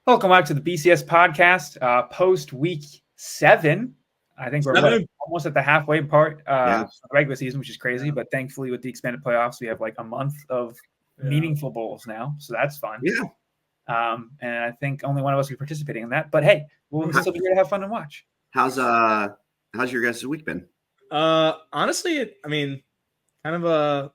Welcome back to the BCS podcast, post week 7. I think we're almost at the halfway part of the regular season, which is crazy. But thankfully, with the expanded playoffs, we have like a month of meaningful bowls now, so that's fun. Yeah. And I think only one of us will be participating in that. But hey, we'll still be here to have fun and watch. How's your guys' week been? Honestly, I mean, kind of a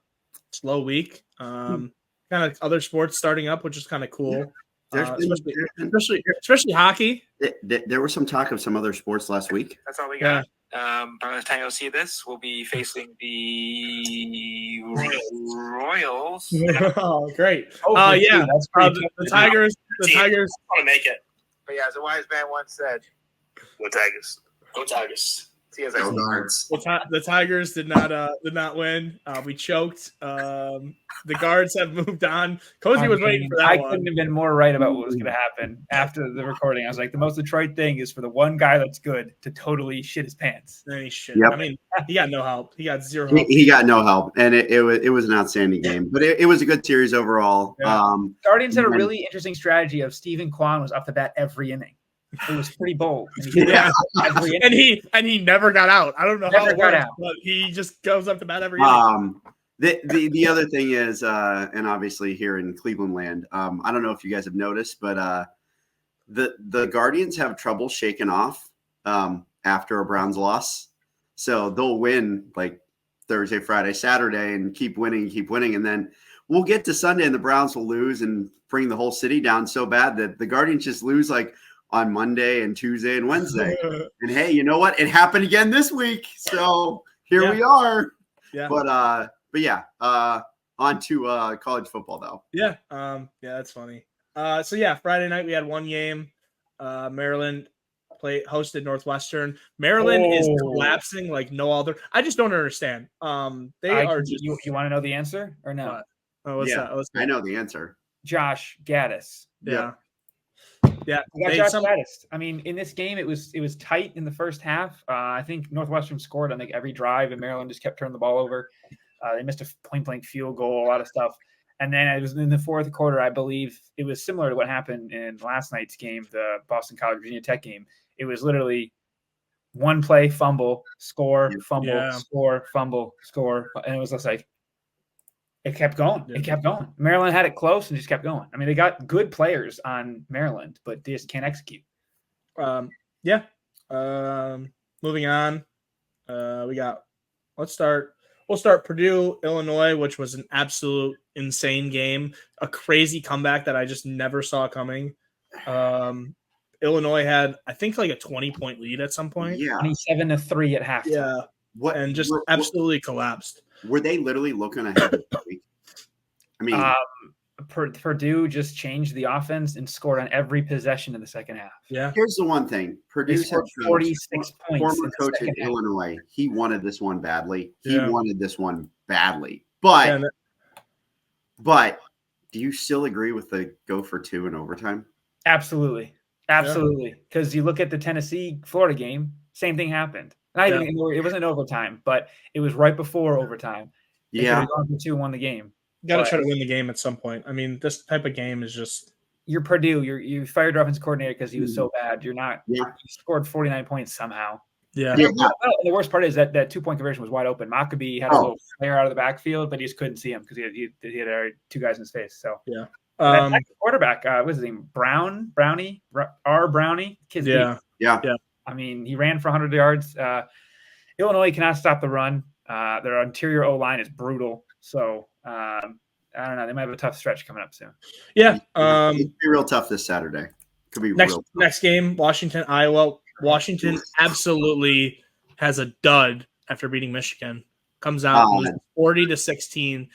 slow week. Kind of other sports starting up, which is kind of cool. Especially hockey. There was some talk of some other sports last week. That's all we got. By the time you'll see this, we'll be facing the Royals. Oh, great! The Tigers. The Tigers want to make it. But yeah, as a wise man once said, "Go Tigers! Go Tigers!" The Tigers did not win. We choked. The guards have moved on. Cozzi was waiting for that. I couldn't have been more right about what was going to happen after the recording. I was like, the most Detroit thing is for the one guy that's good to totally shit his pants. And he shit. Yep. I mean, he got no help. He got zero help. He got no help, and it was an outstanding game. But it was a good series overall. Yeah. Guardians had a really interesting strategy of Stephen Kwan was up to bat every inning. It was pretty bold. And he never got out. I don't know how it worked, but he just goes up to bat every inning. The other thing is, and obviously here in Cleveland land, I don't know if you guys have noticed, but the Guardians have trouble shaking off after a Browns loss. So they'll win like Thursday, Friday, Saturday, and keep winning, and then we'll get to Sunday and the Browns will lose and bring the whole city down so bad that the Guardians just lose like on Monday and Tuesday and Wednesday. And hey, you know what? It happened again this week. So here we are. Yeah. But yeah, on to college football though. Yeah. That's funny. So yeah, Friday night we had one game. Maryland hosted Northwestern. Maryland is collapsing like no other. I just don't understand. They are just. You want to know the answer or no? What's that? I know the answer. Josh Gaddis. Yeah. Josh Gaddis. I mean, in this game, it was tight in the first half. I think Northwestern scored on like every drive, and Maryland just kept turning the ball over. They missed a point-blank field goal, a lot of stuff. And then it was in the fourth quarter, I believe it was similar to what happened in last night's game, the Boston College Virginia Tech game. It was literally one play, fumble, score, fumble, score, fumble, score, and it was just like it kept going. It kept going. Maryland had it close and just kept going. I mean, they got good players on Maryland, but they just can't execute. Moving on. We'll start Purdue, Illinois, which was an absolute insane game. A crazy comeback that I just never saw coming. Illinois had, I think, like a 20-point lead at some point. Yeah. 27-3 at halftime. Yeah. And just absolutely collapsed. Were they literally looking ahead of the week? I mean, Purdue just changed the offense and scored on every possession in the second half. Yeah. Here's the one thing: Purdue scored 46 points. Former coach in Illinois, he wanted this one badly. He wanted this one badly. But do you still agree with the go for 2 in overtime? Absolutely. Because you look at the Tennessee-Florida game, same thing happened. It wasn't overtime, but it was right before overtime. They could have gone for 2 and won the game. You got to try to win the game at some point. I mean, this type of game is just. You're Purdue. You fired your offensive coordinator because he was so bad. You're not. You scored 49 points somehow. Yeah. Well, the worst part is that 2-point conversion was wide open. Maccabee had a little flare out of the backfield, but he just couldn't see him because he had 2 guys in his face. So yeah. That quarterback, what's his name? Brownie. Kids Yeah. I mean, he ran for 100 yards. Illinois cannot stop the run. Their interior O-line is brutal. So I don't know. They might have a tough stretch coming up soon. Yeah. It'll be real tough this Saturday. Could be next game, Washington, Iowa. Washington absolutely has a dud after beating Michigan. Comes out 40-16.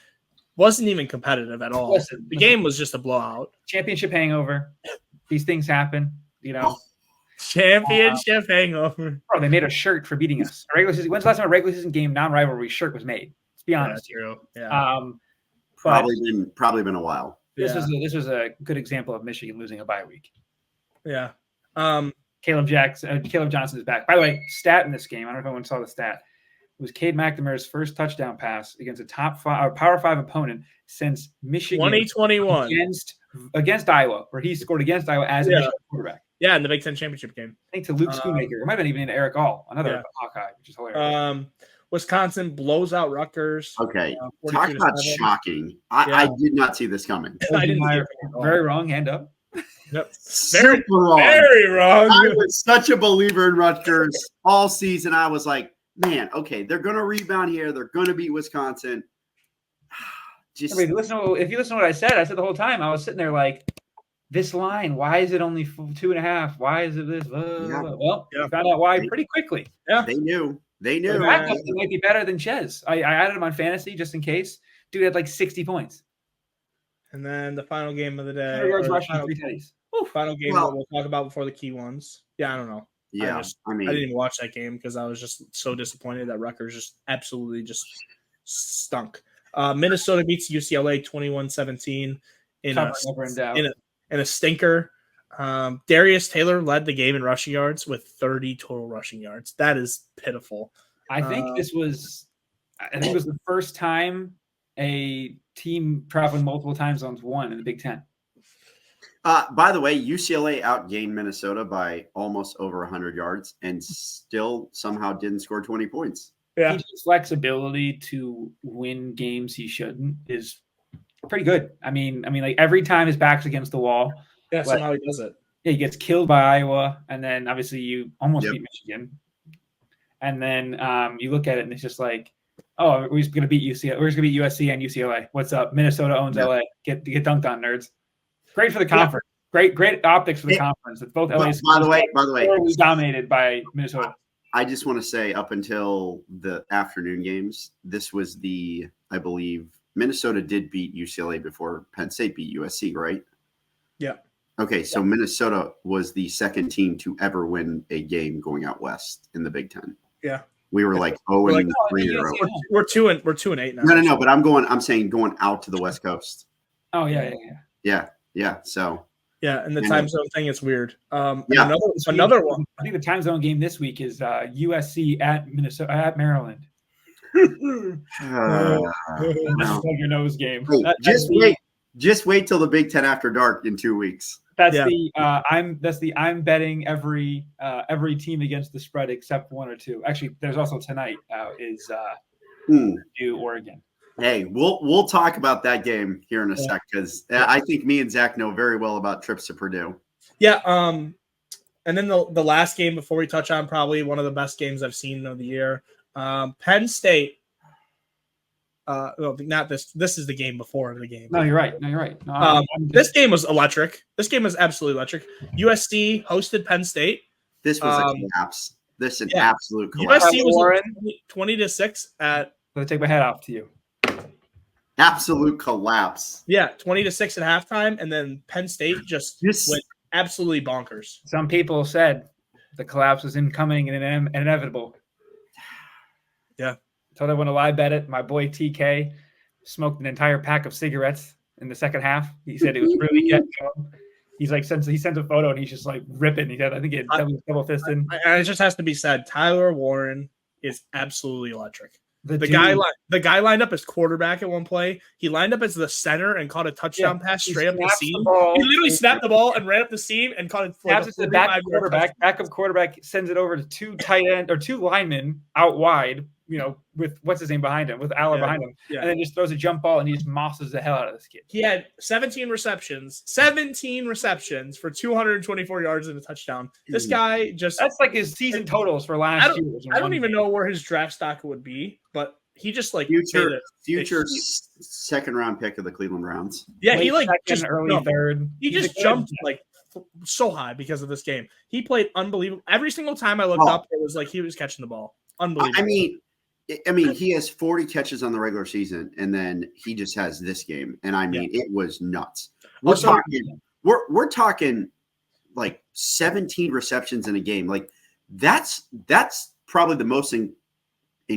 Wasn't even competitive at all. The game was just a blowout. Championship hangover. These things happen, you know. Championship hangover. Bro, they made a shirt for beating us. When's the last time a regular season game non-rivalry shirt was made? Let's be honest. True. Yeah. Probably been a while. This was a good example of Michigan losing a bye week. Yeah. Caleb Johnson is back. By the way, stat in this game, I don't know if anyone saw the stat. It was Cade McNamara's first touchdown pass against a Power 5 opponent since Michigan 2021 against against Iowa, where he scored against Iowa as a Michigan quarterback. Yeah, in the Big Ten championship game. I think to Luke Schoonmaker. It might have been even Eric All, another Hawkeye, which is hilarious. Wisconsin blows out Rutgers. Okay, talk about shocking. I did not see this coming. I didn't see it very wrong. Hand up. Yep. Super wrong. Very wrong. I was such a believer in Rutgers all season. I was like, man, okay, they're going to rebound here. They're going to beat Wisconsin. If you listen to what I said the whole time, I was sitting there like, this line, why is it only 2.5? Why is it this? Well, found out why pretty quickly. Yeah, they knew. They might be better than Ches. I added him on fantasy just in case. Dude had like 60 points. And then the final game of the day. 100 yards rushing, 3 TDs. Final game that we'll talk about before the key ones. Yeah, I don't know. Yeah, I didn't even watch that game because I was just so disappointed that Rutgers just absolutely just stunk. Minnesota beats UCLA 21-17 in a stinker. Darius Taylor led the game in rushing yards with 30 total rushing yards. That is pitiful. I think it was the first time a team traveling multiple time zones won in the Big Ten. By the way, UCLA outgained Minnesota by almost over 100 yards and still somehow didn't score 20 points. Yeah, his flexibility to win games he shouldn't is pretty good. I mean, like every time his back's against the wall, somehow he does it. Yeah, he gets killed by Iowa, and then obviously you almost beat Michigan, and then you look at it and it's just like, oh, we're just gonna beat UCLA. We're just gonna beat USC and UCLA. What's up? Minnesota owns LA. Get dunked on, nerds. Great for the conference. Great optics for the conference. It's both LA. By the way, was dominated by Minnesota. I just want to say, up until the afternoon games, this was I believe Minnesota did beat UCLA before Penn State beat USC, right? Yeah. Okay, so Minnesota was the second team to ever win a game going out west in the Big Ten. Yeah. We were like 0-3. We're 2-8 now. No, but I'm saying going out to the West Coast. Oh Yeah. So. Yeah, and the time zone thing is weird. Another one. I think the time zone game this week is USC at Maryland. Like your nose game. Just wait till the Big Ten after dark in 2 weeks. I'm betting every team against the spread except one or two. Actually, there's also tonight is Oregon. Hey, we'll talk about that game here in a sec because I think me and Zach know very well about trips to Purdue. Yeah. And then the last game before we touch on probably one of the best games I've seen of the year. Penn State. Not this. This is the game before the game. No, you're right. This game was electric. This game was absolutely electric. USC hosted Penn State. This was a collapse. This is an absolute collapse. USC was 20-6 at. I'll take my hat off to you. Absolute collapse. Yeah, 20-6 at halftime, and then Penn State just went absolutely bonkers. Some people said the collapse was incoming and inevitable. Yeah. Told everyone to live bet it. My boy TK smoked an entire pack of cigarettes in the second half. He said it was really getting him. He's like, he sent a photo and he's just like ripping. He said, I think he had double fisting. It just has to be said. Tyler Warren is absolutely electric. The guy lined up as quarterback at one play. He lined up as the center and caught a touchdown pass straight up the seam. He literally snapped the ball and ran up the seam and caught it. Snaps it to the backup quarterback sends it over to two tight end or two linemen out wide. With what's his name behind him, with Aller behind him, and then just throws a jump ball and he just mosses the hell out of this kid. He had 17 receptions for 224 yards and a touchdown. This guy that's like his season totals for last year. I don't even know where his draft stock would be, but he just like future second round pick of the Cleveland Browns. Yeah, he like just early third. He just jumped like so high because of this game. He played unbelievable. Every single time I looked up, it was like he was catching the ball. Unbelievable. I mean, he has 40 catches on the regular season, and then he just has this game, and it was nuts. We're talking like 17 receptions in a game. Like that's probably the most in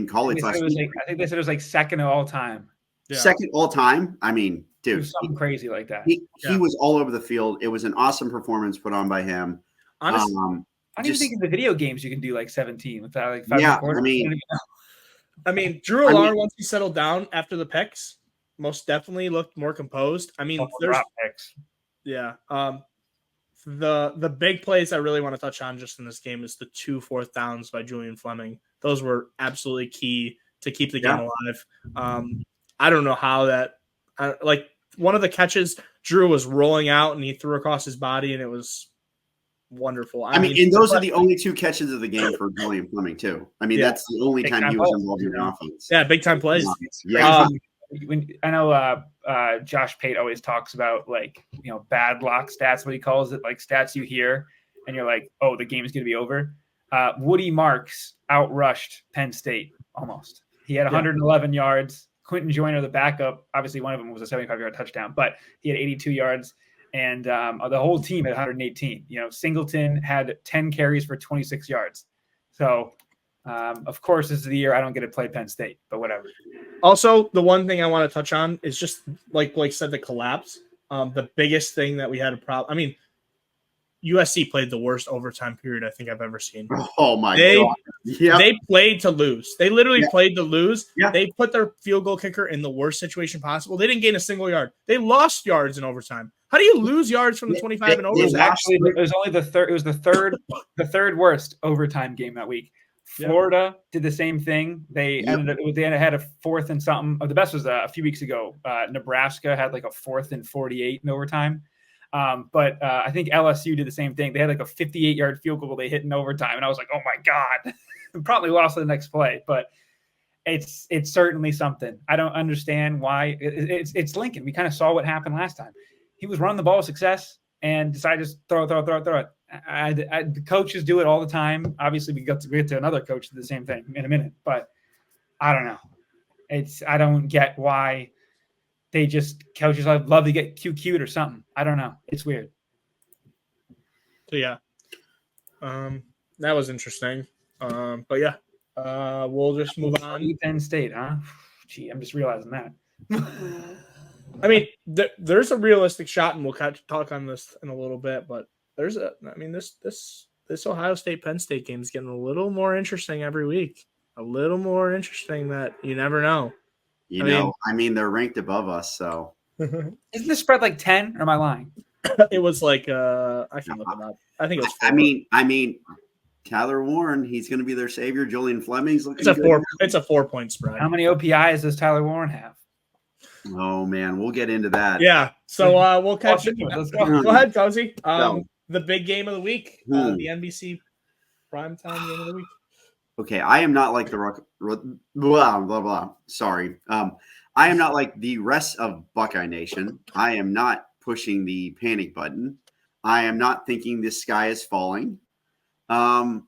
college last week. I think they said it was like second all time. Yeah. Second all time. I mean, dude, something crazy like that. He was all over the field. It was an awesome performance put on by him. Honestly, I don't even think in the video games you can do like 17 without like 5 quarters. I mean, Drew Alar, once he settled down after the picks, most definitely looked more composed. I mean, Yeah. The big plays I really want to touch on just in this game is the 2 4th downs by Julian Fleming. Those were absolutely key to keep the game alive. I don't know how that like one of the catches, Drew was rolling out and he threw across his body and it was wonderful. I mean, and those are the only 2 catches of the game for Julian Fleming too. I mean, that's the only time he was involved in the offense. Yeah, big time plays. Yeah. When I know Josh Pate always talks about like, bad lock stats, what he calls it, like stats you hear and you're like, oh, the game is going to be over. Woody Marks outrushed Penn State almost. He had 111 yards. Quentin Joyner, the backup, obviously one of them was a 75-yard touchdown, but he had 82 yards. And the whole team had 118. Singleton had 10 carries for 26 yards. So, of course, this is the year I don't get to play Penn State, but whatever. Also, the one thing I want to touch on is just like Blake said, the collapse. The biggest thing that we had a problem. I mean, USC played the worst overtime period I think I've ever seen. Oh my God! Yeah, they played to lose. They literally played to lose. Yeah. They put their field goal kicker in the worst situation possible. They didn't gain a single yard. They lost yards in overtime. How do you lose yards from the 25 and overtime? Actually, it was only the third. It was the third worst overtime game that week. Florida did the same thing. They ended up. They had a 4th and something. The best was a few weeks ago. Nebraska had like a 4th and 48 in overtime. But I think LSU did the same thing. They had like a 58-yard field goal they hit in overtime, and I was like, "Oh my God!" Probably lost the next play, but it's certainly something. I don't understand why. It's Lincoln. We kind of saw what happened last time. He was running the ball with success and decided to throw it. The coaches do it all the time. Obviously, we get to another coach do the same thing in a minute, but I don't know. I don't get why. They just coaches love to get cute or something. I don't know. It's weird. So yeah, that was interesting. But yeah, we'll just move on. Penn State, huh? Gee, I'm just realizing that. I mean, there's a realistic shot, and we'll talk on this in a little bit. But this Ohio State Penn State game is getting a little more interesting every week. A little more interesting that you never know. I mean, they're ranked above us, so. Isn't the spread like 10, or am I lying? It was like I can look it up. I think it was 4. I mean, Tyler Warren, he's going to be their savior. Julian Fleming's looking good. It's a 4-point spread. How many OPIs does Tyler Warren have? Oh man, we'll get into that. Yeah, so we'll catch it. Let's go. Go ahead, Cozzi. The big game of the week, the NBC primetime game of the week. Okay, I am not like blah, blah, blah. Sorry. I am not like the rest of Buckeye Nation. I am not pushing the panic button. I am not thinking this sky is falling. I'm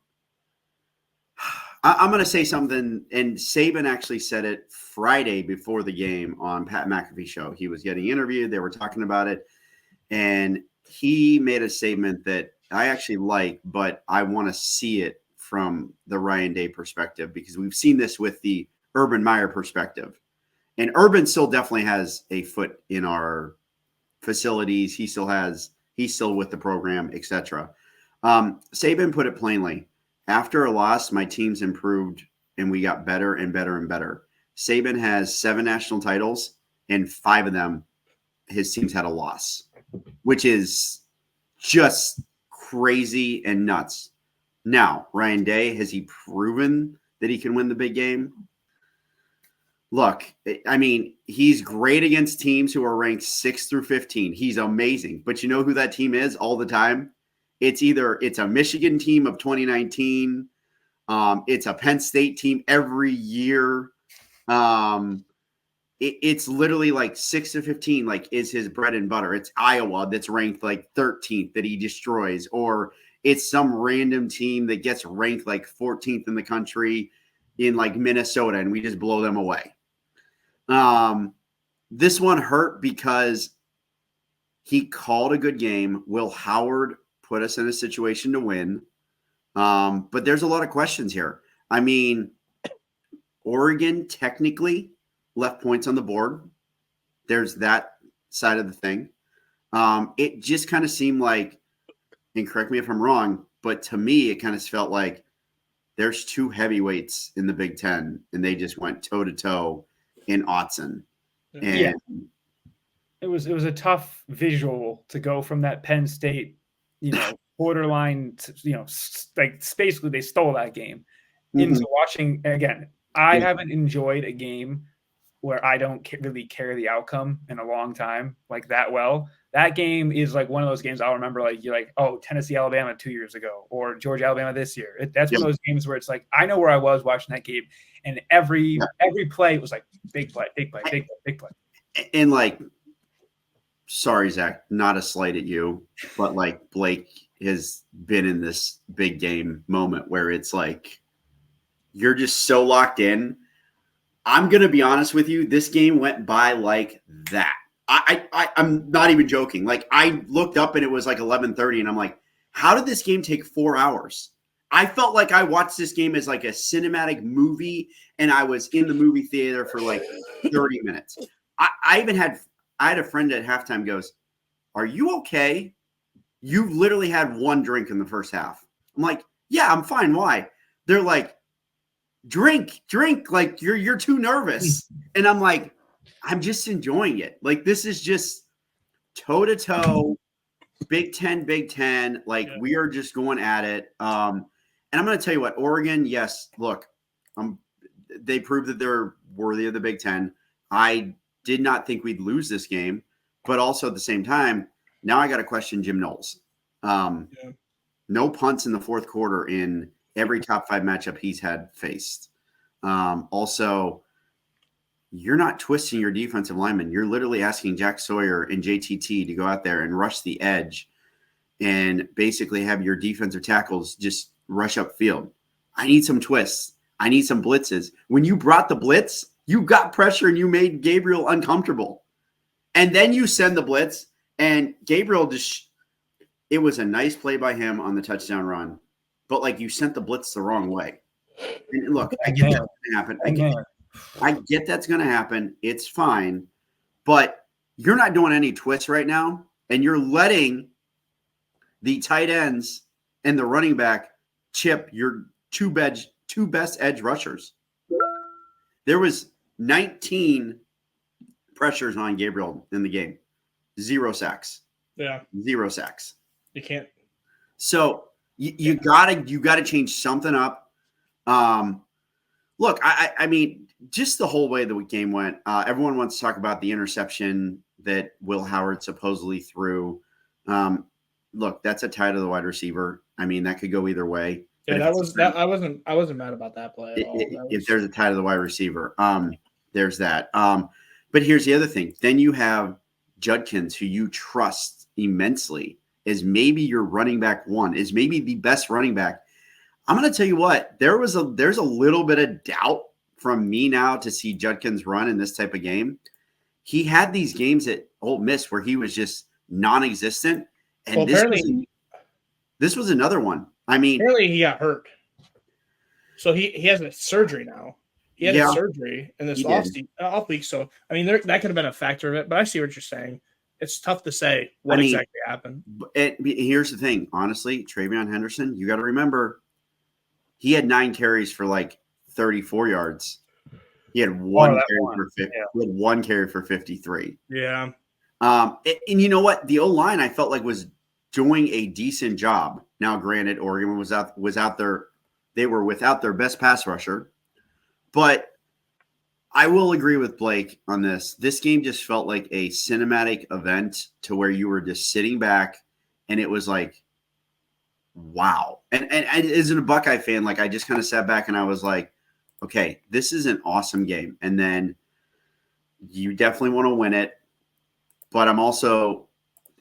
going to say something, and Saban actually said it Friday before the game on Pat McAfee show. He was getting interviewed. They were talking about it, and he made a statement that I actually like, but I want to see it from the Ryan Day perspective, because we've seen this with the Urban Meyer perspective. And Urban still definitely has a foot in our facilities. He's still with the program, etc. Saban put it plainly. After a loss, my team's improved and we got better and better and better. Saban has 7 national titles, and 5 of them, his teams had a loss, which is just crazy and nuts. Now, Ryan Day, has he proven that he can win the big game? Look, I mean, he's great against teams who are ranked 6 through 15. He's amazing. But you know who that team is all the time? It's a Michigan team of 2019. It's a Penn State team every year. It's literally like 6 to 15, like, is his bread and butter. It's Iowa that's ranked like 13th that he destroys, or it's some random team that gets ranked like 14th in the country in like Minnesota, and we just blow them away. This one hurt because he called a good game. Will Howard put us in a situation to win? But there's a lot of questions here. I mean, Oregon technically left points on the board. There's that side of the thing. It just kind of seemed like, and correct me if I'm wrong, but to me, it kind of felt like there's 2 heavyweights in the Big Ten, and they just went toe-to-toe in Autzen. And It was a tough visual to go from that Penn State, borderline, like basically they stole that game into watching again. I haven't enjoyed a game where I don't really care the outcome in a long time like that well. That game is like one of those games I'll remember. Like you're like, oh, Tennessee, Alabama 2 years ago, or Georgia, Alabama this year. That's one of those games where it's like I know where I was watching that game, and every play was like big play, big play, big play, big play. And like, sorry, Zach, not a slight at you, but like Blake has been in this big game moment where it's like you're just so locked in. I'm going to be honest with you. This game went by like that. I'm not even joking. Like I looked up and it was like 11:30 and I'm like, how did this game take 4 hours? I felt like I watched this game as like a cinematic movie and I was in the movie theater for like 30 minutes. I had a friend at halftime goes, are you okay? You literally had one drink in the first half. I'm like, yeah, I'm fine. Why? They're like, drink, like you're too nervous. And I'm like, I'm just enjoying it. Like this is just toe to toe, Big Ten. Like we are just going at it. And I'm going to tell you what, Oregon, yes, look, they proved that they're worthy of the Big Ten. I did not think we'd lose this game, but also at the same time, now I got to question Jim Knowles. No punts in the fourth quarter in every top 5 matchup he's had faced. Also, you're not twisting your defensive lineman. You're literally asking Jack Sawyer and JTT to go out there and rush the edge and basically have your defensive tackles just rush upfield. I need some twists. I need some blitzes. When you brought the blitz, you got pressure and you made Gabriel uncomfortable. And then you send the blitz and Gabriel it was a nice play by him on the touchdown run. But like you sent the blitz the wrong way. And look, I get that's going to happen. I get that's going to happen. It's fine. But you're not doing any twists right now. And you're letting the tight ends and the running back chip your two best edge rushers. There was 19 pressures on Gabriel in the game. 0 sacks. Yeah. 0 sacks. You can't. So you gotta change something up. Look, I mean, just the whole way the game went. Everyone wants to talk about the interception that Will Howard supposedly threw. Look, that's a tie to the wide receiver. I mean, that could go either way. Yeah, I wasn't mad about that play at all. If there's a tie to the wide receiver, there's that. But here's the other thing. Then you have Judkins, who you trust immensely, is maybe your running back one, is maybe the best running back. I'm going to tell you what, there's a little bit of doubt from me now to see Judkins run in this type of game. He had these games at Ole Miss where he was just non-existent. And this was another one. I mean, apparently he got hurt. So he has a surgery now. He had a surgery in this off week. So, I mean, that could have been a factor of it, but I see what you're saying. It's tough to say what exactly happened. Here's the thing. Honestly, Travion Henderson, you got to remember, he had 9 carries for like 34 yards. He had one carry for 53. Yeah. And you know what? The O-line I felt like was doing a decent job. Now, granted, Oregon was out there. They were without their best pass rusher. But I will agree with Blake on this. This game just felt like a cinematic event to where you were just sitting back and it was like, wow. And as a Buckeye fan, like I just kind of sat back and I was like, okay, this is an awesome game. And then you definitely want to win it. But I'm also,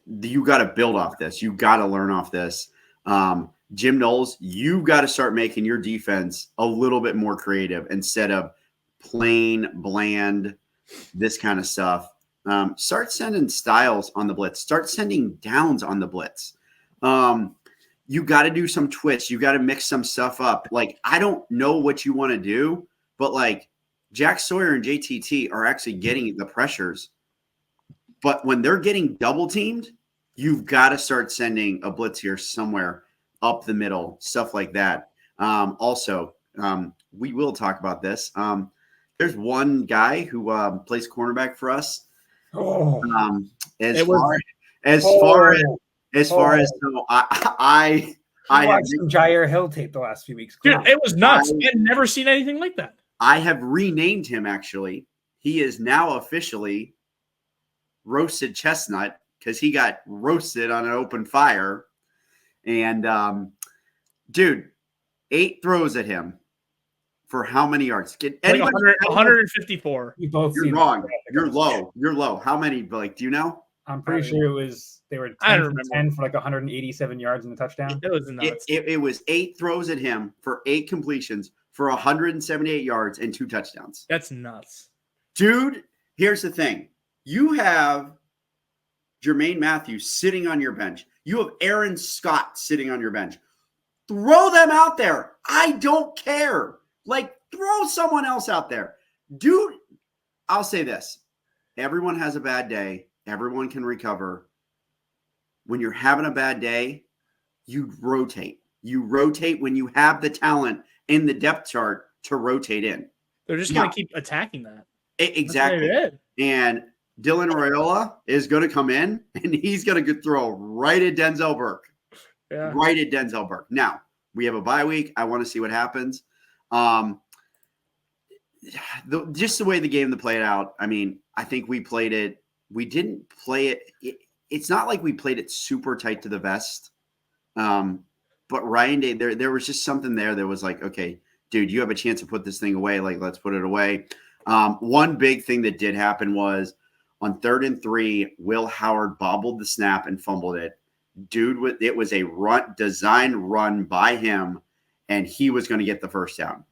you got to build off this. You got to learn off this. Jim Knowles, you got to start making your defense a little bit more creative instead of plain, bland, this kind of stuff. Start sending styles on the blitz. Start sending downs on the blitz. You got to do some twists. You got to mix some stuff up. Like, I don't know what you want to do, but like Jack Sawyer and JTT are actually getting the pressures. But when they're getting double teamed, you've got to start sending a blitz here somewhere up the middle, stuff like that. Also, we will talk about this. There's one guy who plays cornerback for us. Oh. As far as so I watched some Jair Hill tape the last few weeks. Dude, it was nuts. I had never seen anything like that. I have renamed him, actually. He is now officially Roasted Chestnut because he got roasted on an open fire. And, dude, 8 throws at him for how many yards? Like 154. You're wrong. You're low. You're low. How many? Like, do you know? I'm pretty sure they were 10 for like 187 yards in the touchdown. It was nuts. It was 8 throws at him for 8 completions for 178 yards and 2 touchdowns. That's nuts. Dude, here's the thing. You have Jermaine Matthews sitting on your bench. You have Aaron Scott sitting on your bench. Throw them out there. I don't care. Like, throw someone else out there. Dude, I'll say this. Everyone has a bad day. Everyone can recover. When you're having a bad day, you rotate. You rotate when you have the talent in the depth chart to rotate in. They're just going to keep attacking that. Exactly. And Dylan Raiola is going to come in, and he's going to throw right at Denzel Burke. Yeah. Right at Denzel Burke. Now, we have a bye week. I want to see what happens. Just the way the game played out, I mean, I think we played it. We didn't play it. It's not like we played it super tight to the vest. But Ryan Day, there was just something there that was like, okay, dude, you have a chance to put this thing away. Like, let's put it away. One big thing that did happen was on 3rd and 3, Will Howard bobbled the snap and fumbled it. Dude, it was a design run by him, and he was going to get the first down.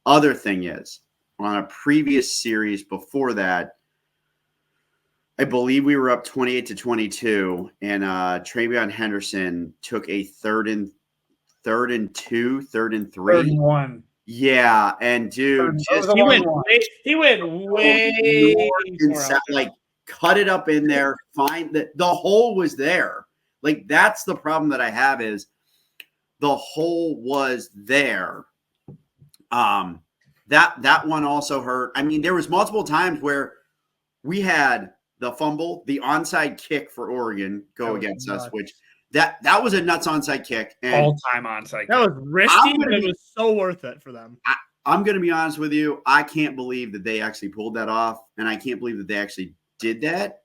Other thing is, on a previous series before that, I believe we were up 28-22, and TreVeyon Henderson took a 3rd and 2, 3rd and 3. 3rd and 1. Yeah, and dude, he went way inside, like cut it up in there. Find that the hole was there. Like, that's the problem that I have is the hole was there. That one also hurt. I mean, there was multiple times where we had the fumble, the onside kick for Oregon go against us, which that was a nuts onside kick. All-time onside kick. That was risky, but it was so worth it for them. I'm going to be honest with you. I can't believe that they actually pulled that off, and I can't believe that they actually did that.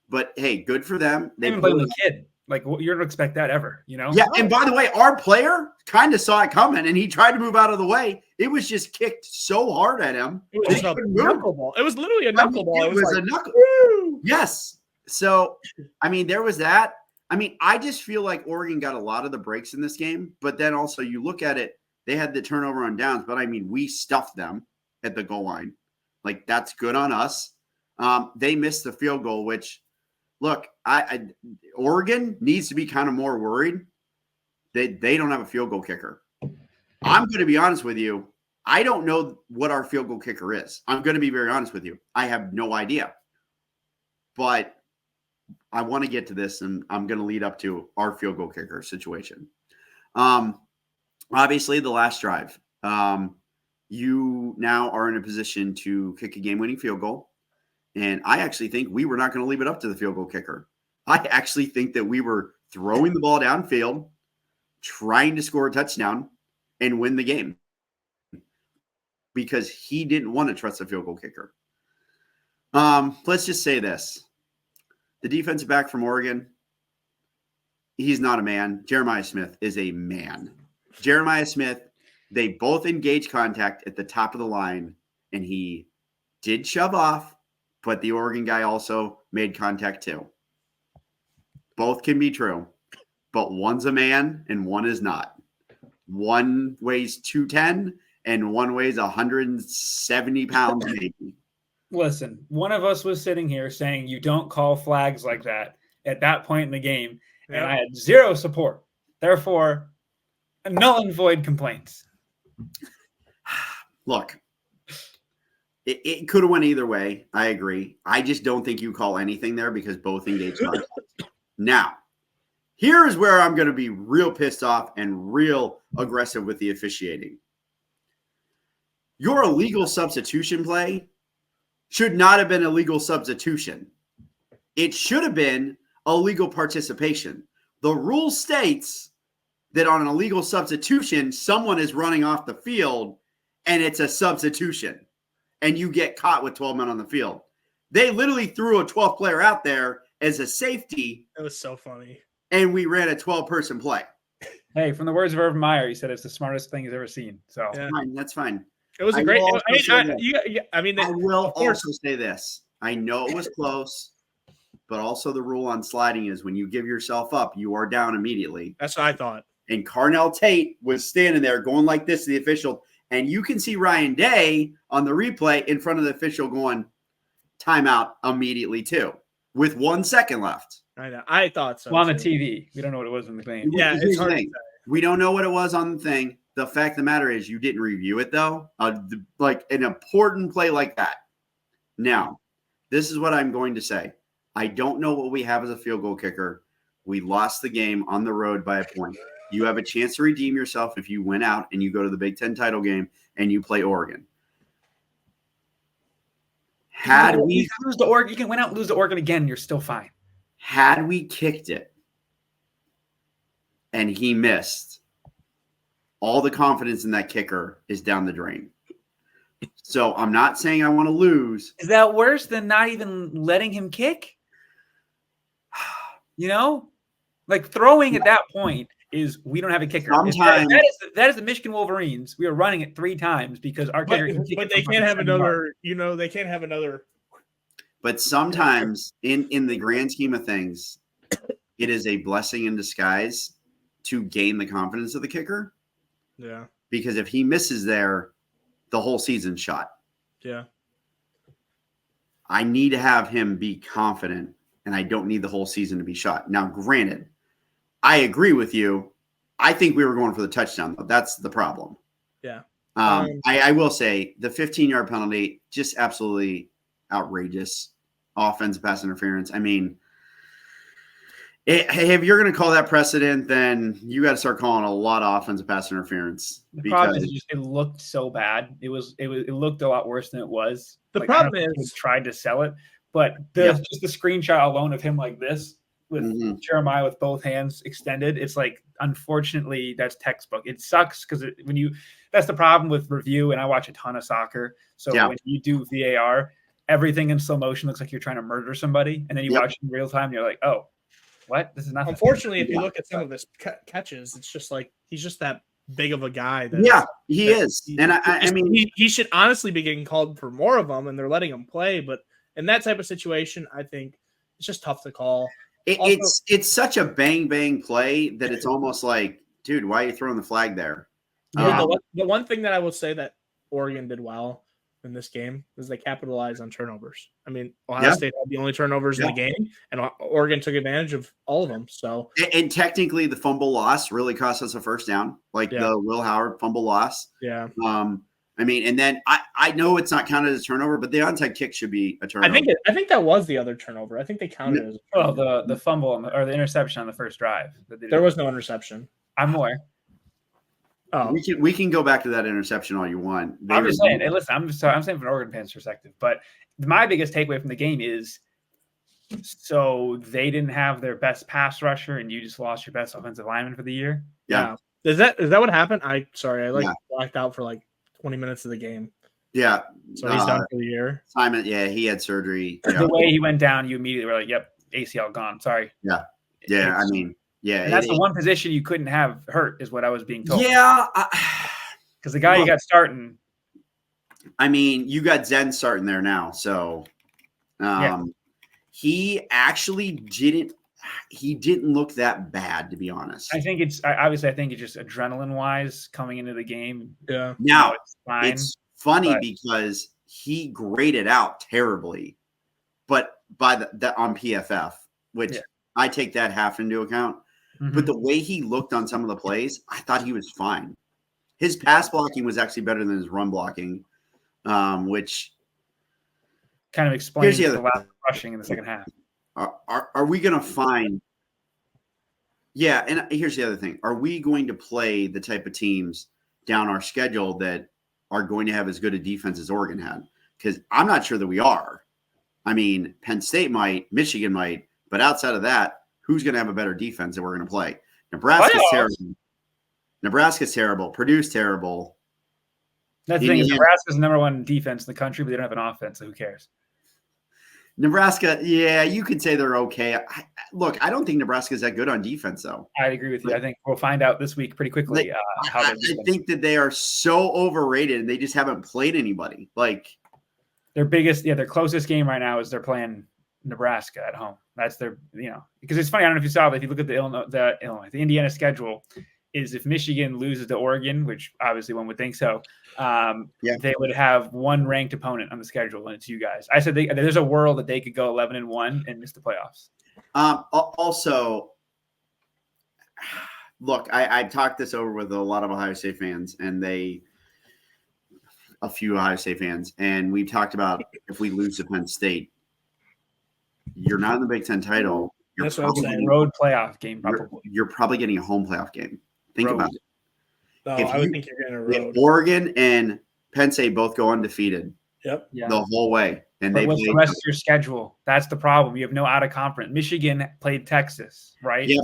But, hey, good for them. They even played with a kid. Like, you don't expect that ever, you know? Yeah, and by the way, our player kind of saw it coming, and he tried to move out of the way. It was just kicked so hard at him. It was a knuckleball. It was literally a knuckleball. It was a knuckle. Yes. So, I mean, there was that. I mean, I just feel like Oregon got a lot of the breaks in this game, but then also you look at it, they had the turnover on downs, but I mean, we stuffed them at the goal line. Like, that's good on us. They missed the field goal, which, look, Oregon needs to be kind of more worried that they don't have a field goal kicker. I'm going to be honest with you. I don't know what our field goal kicker is. I'm going to be very honest with you. I have no idea. But I want to get to this, and I'm going to lead up to our field goal kicker situation. Obviously, the last drive, you now are in a position to kick a game-winning field goal. And I actually think we were not going to leave it up to the field goal kicker. I actually think that we were throwing the ball downfield, trying to score a touchdown, and win the game because he didn't want to trust the field goal kicker. Let's just say this. The defensive back from Oregon, he's not a man. Jeremiah Smith is a man. Jeremiah Smith, they both engaged contact at the top of the line, and he did shove off, but the Oregon guy also made contact too. Both can be true, but one's a man and one is not. One weighs 210 and one weighs 170 pounds maybe. Listen, one of us was sitting here saying you don't call flags like that at that point in the game, and I had zero support. Therefore, null and void complaints. Look, it could have went either way. I agree. I just don't think you call anything there because both engaged contact. Now, here is where I'm going to be real pissed off and real aggressive with the officiating. Your illegal substitution play should not have been a legal substitution. it should have been illegal participation. The rule states that on an illegal substitution, someone is running off the field and it's a substitution and you get caught with 12 men on the field. They literally threw a 12th player out there as a safety. It was so funny. And we ran a 12-person play. Hey, from the words of Urban Meyer, he said it's the smartest thing he's ever seen. So That's fine. It was a great. I will also say this. I know it was close, but also the rule on sliding is when you give yourself up, you are down immediately. That's what I thought. And Carnell Tate was standing there going like this to the official, and you can see Ryan Day on the replay in front of the official going timeout immediately too, with 1 second left. I know. I thought so. Well, on the TV, we don't know what it was in the game. Yeah, it's hard to say. We don't know what it was on the thing. The fact of the matter is you didn't review it, though. Like an important play like that. Now, this is what I'm going to say. I don't know what we have as a field goal kicker. We lost the game on the road by a point. You have a chance to redeem yourself if you win out and you go to the Big Ten title game and you play Oregon. Had we lose to Oregon, you can win out and lose to Oregon again. You're still fine. Had we kicked it and he missed, all the confidence in that kicker is down the drain. So I'm not saying I want to lose. Is that worse than not even letting him kick? You know, like throwing at that point is we don't have a kicker. Sometimes that is the Michigan Wolverines. We are running it 3 times because our kicker can kick. But they can't have another. You know, they can't have another. But sometimes in the grand scheme of things, it is a blessing in disguise to gain the confidence of the kicker. Yeah. Because if he misses there, the whole season's shot. Yeah. I need to have him be confident, and I don't need the whole season to be shot. Now, granted, I agree with you. I think we were going for the touchdown, though. That's the problem. Yeah. I will say the 15-yard penalty, just absolutely outrageous offensive pass interference. I mean, if you're going to call that precedent, then you got to start calling a lot of offensive pass interference. The problem is just, it looked so bad. It looked a lot worse than it was. The problem is he tried to sell it, but just the screenshot alone of him like this with Jeremiah with both hands extended, it's like, unfortunately, that's textbook. It sucks because that's the problem with review, and I watch a ton of soccer. So when you do VAR, everything in slow motion looks like you're trying to murder somebody, and then you watch it in real time, and you're like, oh. What? This is not. Unfortunately, if you look at some of his catches, it's just like he's just that big of a guy. He is. And I mean, he should honestly be getting called for more of them, and they're letting him play. But in that type of situation, I think it's just tough to call. It's such a bang play that it's almost like, dude, why are you throwing the flag there? The one thing that I will say that Oregon did well in this game is they capitalized on turnovers. I mean, Ohio State had the only turnovers in the game, and Oregon took advantage of all of them. So, and technically, the fumble loss really cost us a first down, like the Will Howard fumble loss. Yeah. I mean, and then I know it's not counted as a turnover, but the onside kick should be a turnover. I think that was the other turnover. I think they counted as a turnover. Well, the fumble or the interception on the first drive. There was no interception. I'm aware. Oh. We can go back to that interception all you want. I'm just saying. Hey, listen, I'm saying from an Oregon fan's perspective, but my biggest takeaway from the game is, so they didn't have their best pass rusher, and you just lost your best offensive lineman for the year. Yeah. Is that what happened? I blacked out for like 20 minutes of the game. Yeah. So he's done for the year. Simon, he had surgery. The way he went down, you immediately were like, "Yep, ACL gone." Sorry. Yeah. Yeah. I mean. Yeah, and that's the one position you couldn't have hurt, is what I was being told. Yeah, because the guy you got starting. I mean, you got Zen starting there now, so he actually didn't. He didn't look that bad, to be honest. I think it's just adrenaline wise coming into the game. Yeah. Now it's funny because he graded out terribly, but by the on PFF, which I take that half into account. Mm-hmm. But the way he looked on some of the plays, I thought he was fine. His pass blocking was actually better than his run blocking, which kind of explains the lack of rushing in the second half. Are we going to find? Yeah, and here's the other thing: are we going to play the type of teams down our schedule that are going to have as good a defense as Oregon had? Because I'm not sure that we are. I mean, Penn State might, Michigan might, but outside of that, who's going to have a better defense that we're going to play? Nebraska's terrible. Nebraska's terrible. Purdue's terrible. That's the thing is Nebraska's the number one defense in the country, but they don't have an offense, so who cares? Nebraska, yeah, you could say they're okay. Look, I don't think Nebraska's that good on defense, though. I agree with you. I think we'll find out this week pretty quickly. I think that they are so overrated, and they just haven't played anybody. Like their closest game right now is they're playing Nebraska at home. That's their, because it's funny. I don't know if you saw, but if you look at the Indiana schedule, is if Michigan loses to Oregon, which obviously one would think so, they would have one ranked opponent on the schedule, and it's you guys. I said there's a world that they could go 11-1 and miss the playoffs. Also, look, I talked this over with a lot of Ohio State fans, and a few Ohio State fans, and we talked about if we lose to Penn State, you're not in the Big Ten title. That's what I'm saying. Road playoff game, probably. You're probably getting a home playoff game. Think about it. No, I would think you're getting a road. Oregon and Penn State both go undefeated. Yep. Yeah. The whole way. And what's the rest of your schedule? That's the problem. You have no out of conference. Michigan played Texas, right? Yeah,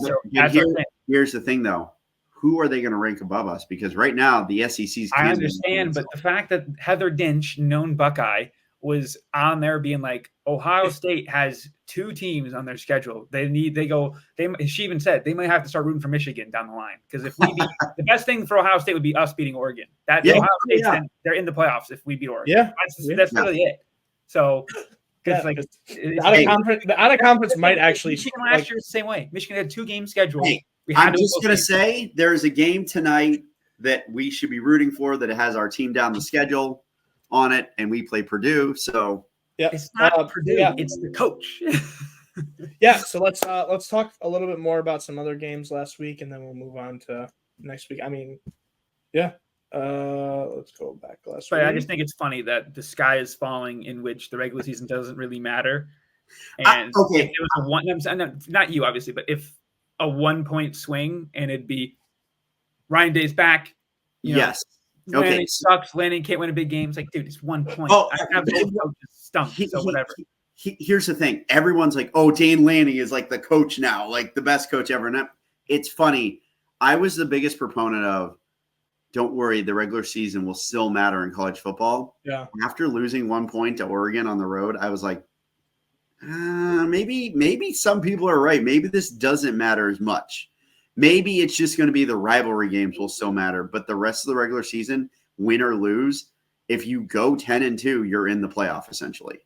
here's the thing, though. Who are they going to rank above us? Because right now the SEC's. I understand, but the fact that Heather Dinch, known Buckeye, was on there being like, Ohio State has two teams on their schedule. She even said they might have to start rooting for Michigan down the line. Because if we beat, the best thing for Ohio State would be us beating Oregon. Ohio State's they're in the playoffs if we beat Oregon. Yeah. That's really it. So the out of conference might actually. Michigan last year was the same way. Michigan had 2 games scheduled. Hey, I'm just going to say there's a game tonight that we should be rooting for that has our team down the schedule on it, and we play Purdue. So it's not Purdue, it's the coach. So let's talk a little bit more about some other games last week, and then we'll move on to next week. I mean, let's go back last week. I just think it's funny that the sky is falling in which the regular season doesn't really matter. And if it was a one, not you obviously, but if a 1-point swing and it'd be Ryan Day's back, yes. Lanning sucks. Lanning can't win a big game. It's like, dude, it's 1 point. I have both coaches stumped, so whatever. Here's the thing. Everyone's like, oh, Dane Lanning is like the coach now, like the best coach ever. And it's funny. I was the biggest proponent of, don't worry, the regular season will still matter in college football. Yeah. After losing 1 point to Oregon on the road, I was like, maybe some people are right. Maybe this doesn't matter as much. Maybe it's just going to be the rivalry games will still matter, but the rest of the regular season, win or lose, if you go 10-2, you're in the playoff essentially.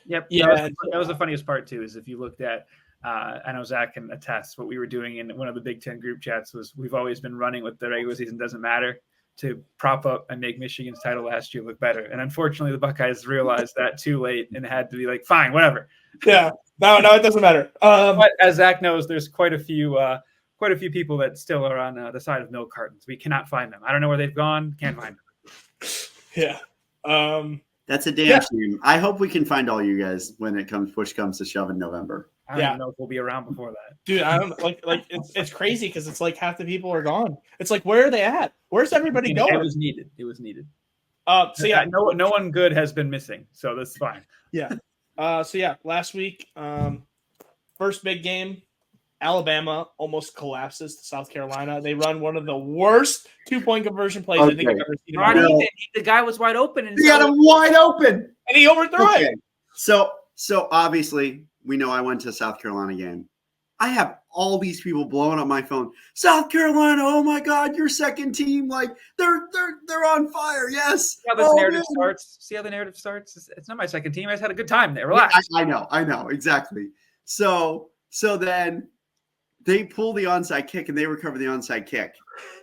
Yep. Yeah. That was the funniest part too, is if you looked at, I know Zack can attest, what we were doing in one of the Big Ten group chats was we've always been running with the regular season doesn't matter to prop up and make Michigan's title last year look better. And unfortunately, the Buckeyes realized that too late and had to be like, fine, whatever. Yeah. No, it doesn't matter. But as Zack knows, there's quite a few people that still are on the side of milk cartons. We cannot find them. I don't know where they've gone. Can't find them. Yeah. That's a damn shame. I hope we can find all you guys when push comes to shove in November. I don't even know if we'll be around before that. Dude, I don't like it's crazy because it's like half the people are gone. It's like, where are they at? Where's everybody going? It was needed. No one good has been missing, so that's fine. Yeah. Last week, first big game, Alabama almost collapses to South Carolina. They run one of the worst 2-point conversion plays I think I've ever seen. The guy was wide open, and he got him wide open, and he overthrew it. So obviously, we know I went to a South Carolina game. I have all these people blowing up my phone. South Carolina, oh my God, your second team, like they're on fire. Yes. See how the narrative starts. It's not my second team. I just had a good time there. Relax. I know exactly. So then they pull the onside kick and they recover the onside kick,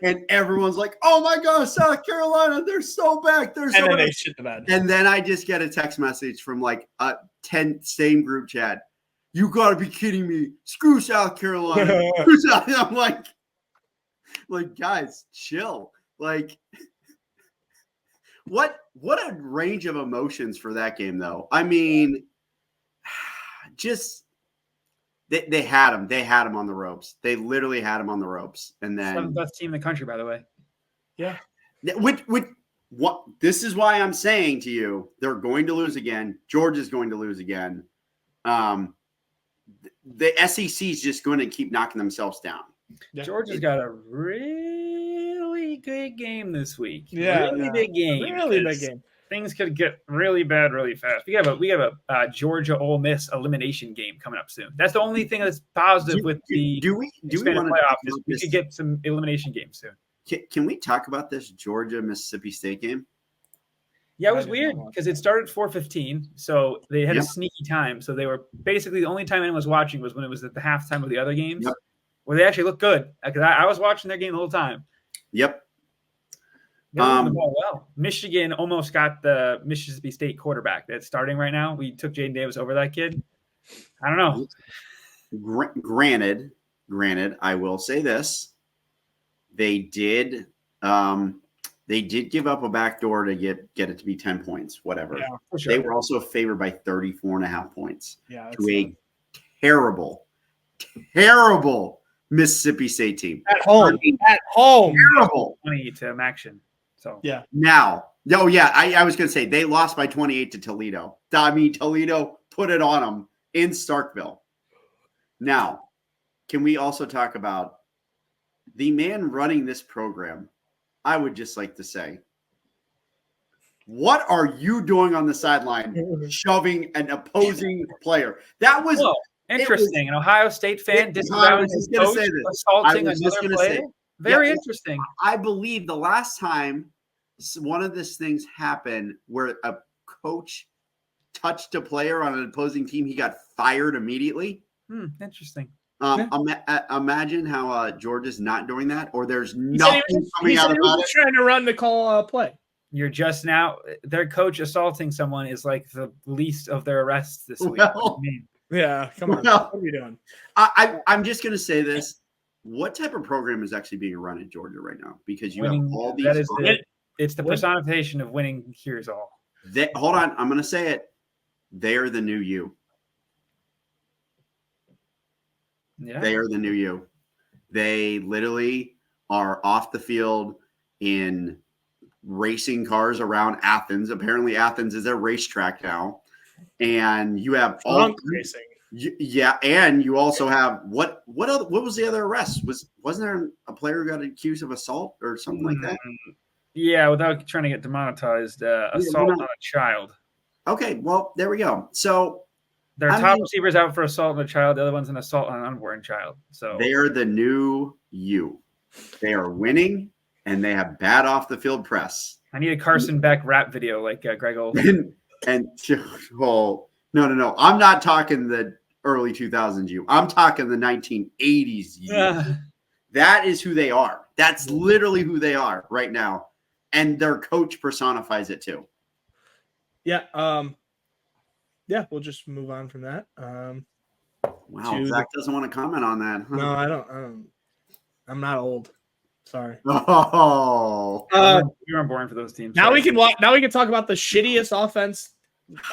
and everyone's like, "Oh my God, South Carolina, they're so back. They're so." And then they shit the bed. And then I just get a text message from like a same group chat. You got to be kidding me! Screw South Carolina. I'm like, guys, chill. Like, what a range of emotions for that game, though. I mean, just they had him. They had him on the ropes. They literally had him on the ropes. And then the best team in the country, by the way. Yeah. This is why I'm saying to you, they're going to lose again. Georgia's going to lose again. The SEC is just going to keep knocking themselves down. Yeah. Georgia's got a really good game this week. Yeah, really big game. Really big game. Things could get really bad really fast. We have a Georgia Ole Miss elimination game coming up soon. That's the only thing that's positive with the do we want playoff is we could get some elimination games soon. Can we talk about this Georgia Mississippi State game? Yeah, it was weird because it started 4:15, so they had a sneaky time. So they were basically the only time anyone was watching was when it was at the halftime of the other games, where they actually looked good. Because I was watching their game the whole time. Yep. They were the ball well. Michigan almost got the Mississippi State quarterback that's starting right now. We took Jaden Davis over that kid. I don't know. Granted, I will say this: they did give up a backdoor to get it to be 10 points, whatever. Yeah, for sure. They were also favored by 34.5 points to a terrible Mississippi State team. At home. Terrible. 20 to Maction. So yeah. Now, I was going to say they lost by 28 to Toledo. I mean, Toledo put it on them in Starkville. Now, can we also talk about the man running this program? I would just like to say, what are you doing on the sideline shoving an opposing player? That was interesting. An Ohio State fan disavowing his coach, assaulting another player. Very interesting. I believe the last time one of these things happened where a coach touched a player on an opposing team, he got fired immediately. Interesting. Imagine how Georgia's not doing that, or there's nothing coming out about it. Trying to run the call play. You're just now their coach assaulting someone is like the least of their arrests this week. Yeah, come on. What are you doing? I'm just going to say this: what type of program is actually being run at Georgia right now? Because you have all these. It's the personification of winning cures all. Hold on, I'm going to say it. They are the new you. Yeah. They are the new you. They literally are off the field in racing cars around Athens. Apparently, Athens is a racetrack now, and you have drunk racing. Yeah, and you also have what was the other arrest? Wasn't there a player who got accused of assault or something like that? Yeah, without trying to get demonetized, assault on a child. Okay, well there we go. So. Their top receiver's out for assault on a child. The other one's an assault on an unborn child. So they are the new you. They are winning, and they have bad off the field press. I need a Carson Beck rap video like Greg Olsen. No. I'm not talking the early 2000s you. I'm talking the 1980s you. That is who they are. That's literally who they are right now, and their coach personifies it too. Yeah. Yeah, we'll just move on from that. Wow, Zack doesn't want to comment on that. Huh? No, I don't. I'm not old. Sorry. Oh, you weren't born for those teams. Now we can talk about the shittiest offense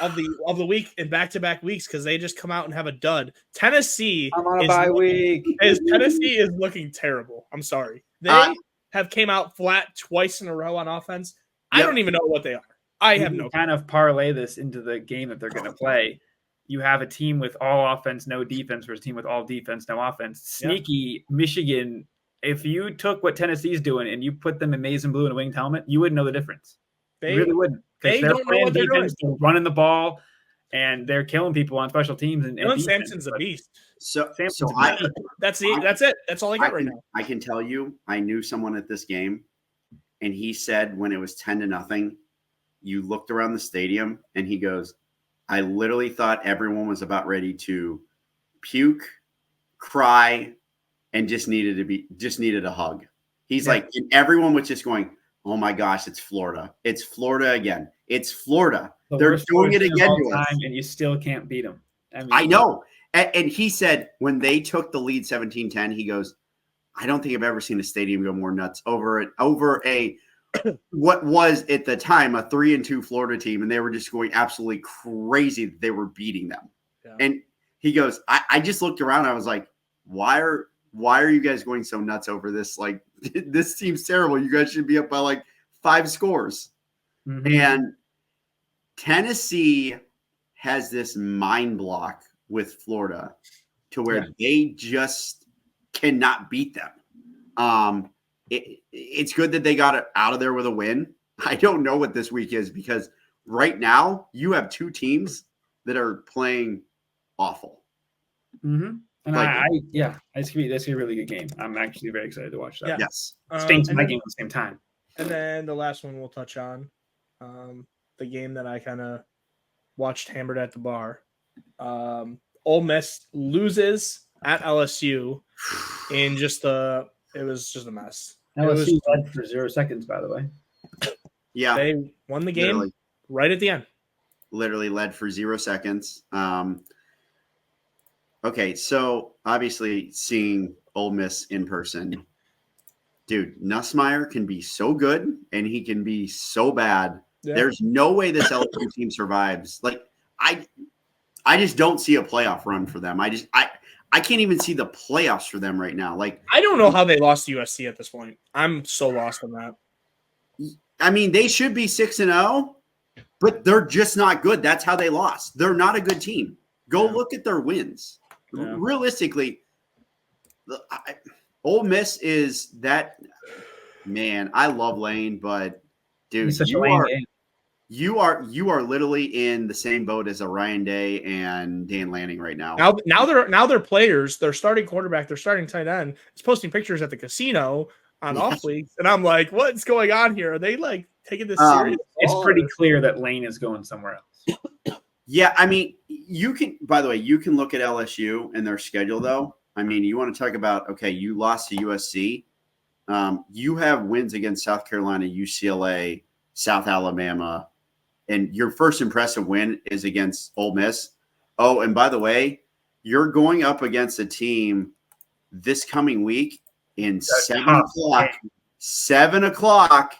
of the week in back-to-back weeks because they just come out and have a dud. Tennessee. I'm on a bye week. Tennessee is looking terrible. I'm sorry. They have came out flat twice in a row on offense. I don't even know what they are. I have no kind of parlay this into the game that they're going to play. You have a team with all offense, no defense, versus a team with all defense, no offense. Sneaky Michigan. If you took what Tennessee's doing and you put them in maize and blue and a winged helmet, you wouldn't know the difference. You really wouldn't. They don't know what they're doing. They're running the ball, and they're killing people on special teams. And Samson's a beast. That's it. That's all I got right now. I can tell you, I knew someone at this game, and he said when it was 10-0. You looked around the stadium and he goes, I literally thought everyone was about ready to puke, cry, and just needed a hug. He's like, and everyone was just going, oh my gosh, it's Florida. It's Florida again. It's Florida. They're doing it again to us. And you still can't beat them. I know. And he said when they took the lead 17-10, he goes, I don't think I've ever seen a stadium go more nuts over a what was at the time a 3-2 Florida team, and they were just going absolutely crazy that they were beating them. Yeah. And he goes, I just looked around. I was like, why are you guys going so nuts over this? Like, this seems terrible. You guys should be up by like 5 scores. And Tennessee has this mind block with Florida to where they just cannot beat them. It's good that they got it out of there with a win. I don't know what this week is because right now you have two teams that are playing awful. And that's gonna be a really good game. I'm actually very excited to watch that. Yeah. Yes. Spain's my game at the same time. And then the last one we'll touch on, the game that I kind of watched hammered at the bar. Ole Miss loses at LSU in it was just a mess. LSU led for 0 seconds, by the way. Yeah. They won the game right at the end. Literally led for 0 seconds. Okay, so obviously seeing Ole Miss in person, dude, Nussmeier can be so good and he can be so bad. Yeah. There's no way this LSU team survives. Like, I just don't see a playoff run for them. I can't even see the playoffs for them right now. Like, I don't know how they lost to USC at this point. I'm so lost on that. I mean, they should be 6-0, but they're just not good. That's how they lost. They're not a good team. Go look at their wins. Yeah. Realistically, Ole Miss is that man. I love Lane, but dude, you are literally in the same boat as a Ryan Day and Dan Lanning right now. Now they're players. They're starting quarterback. They're starting tight end. It's posting pictures at the casino on off weeks, and I'm like, what's going on here? Are they like taking this serious? It's pretty clear that Lane is going somewhere else. Yeah, I mean, you can look at LSU and their schedule, though. I mean, you want to talk about, okay, you lost to USC. You have wins against South Carolina, UCLA, South Alabama, and your first impressive win is against Ole Miss. Oh, and by the way, you're going up against a team this coming week in 7 o'clock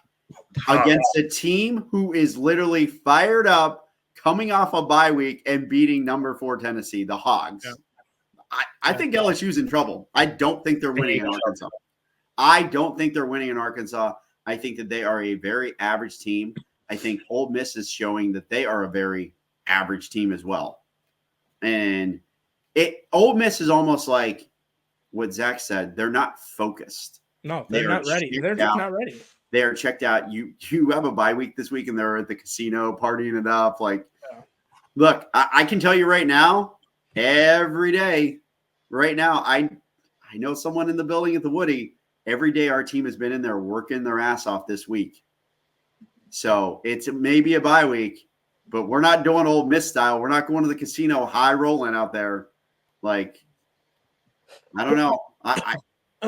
against a team who is literally fired up, coming off a bye week and beating number 4 Tennessee, the Hogs. Yeah. I think LSU's in trouble. I don't think they're winning in Arkansas. I think that they are a very average team. I think Ole Miss is showing that they are a very average team as well. And Ole Miss is almost like what Zack said. They're not focused. No, they're not ready. They're just not ready. They are checked out. You have a bye week this week, and they're at the casino partying it up. Like, look, I can tell you right now, every day, right now, I know someone in the building at the Woody. Every day, our team has been in there working their ass off this week. So it's maybe a bye week, but we're not doing Ole Miss style. We're not going to the casino high rolling out there. Like, I don't know. I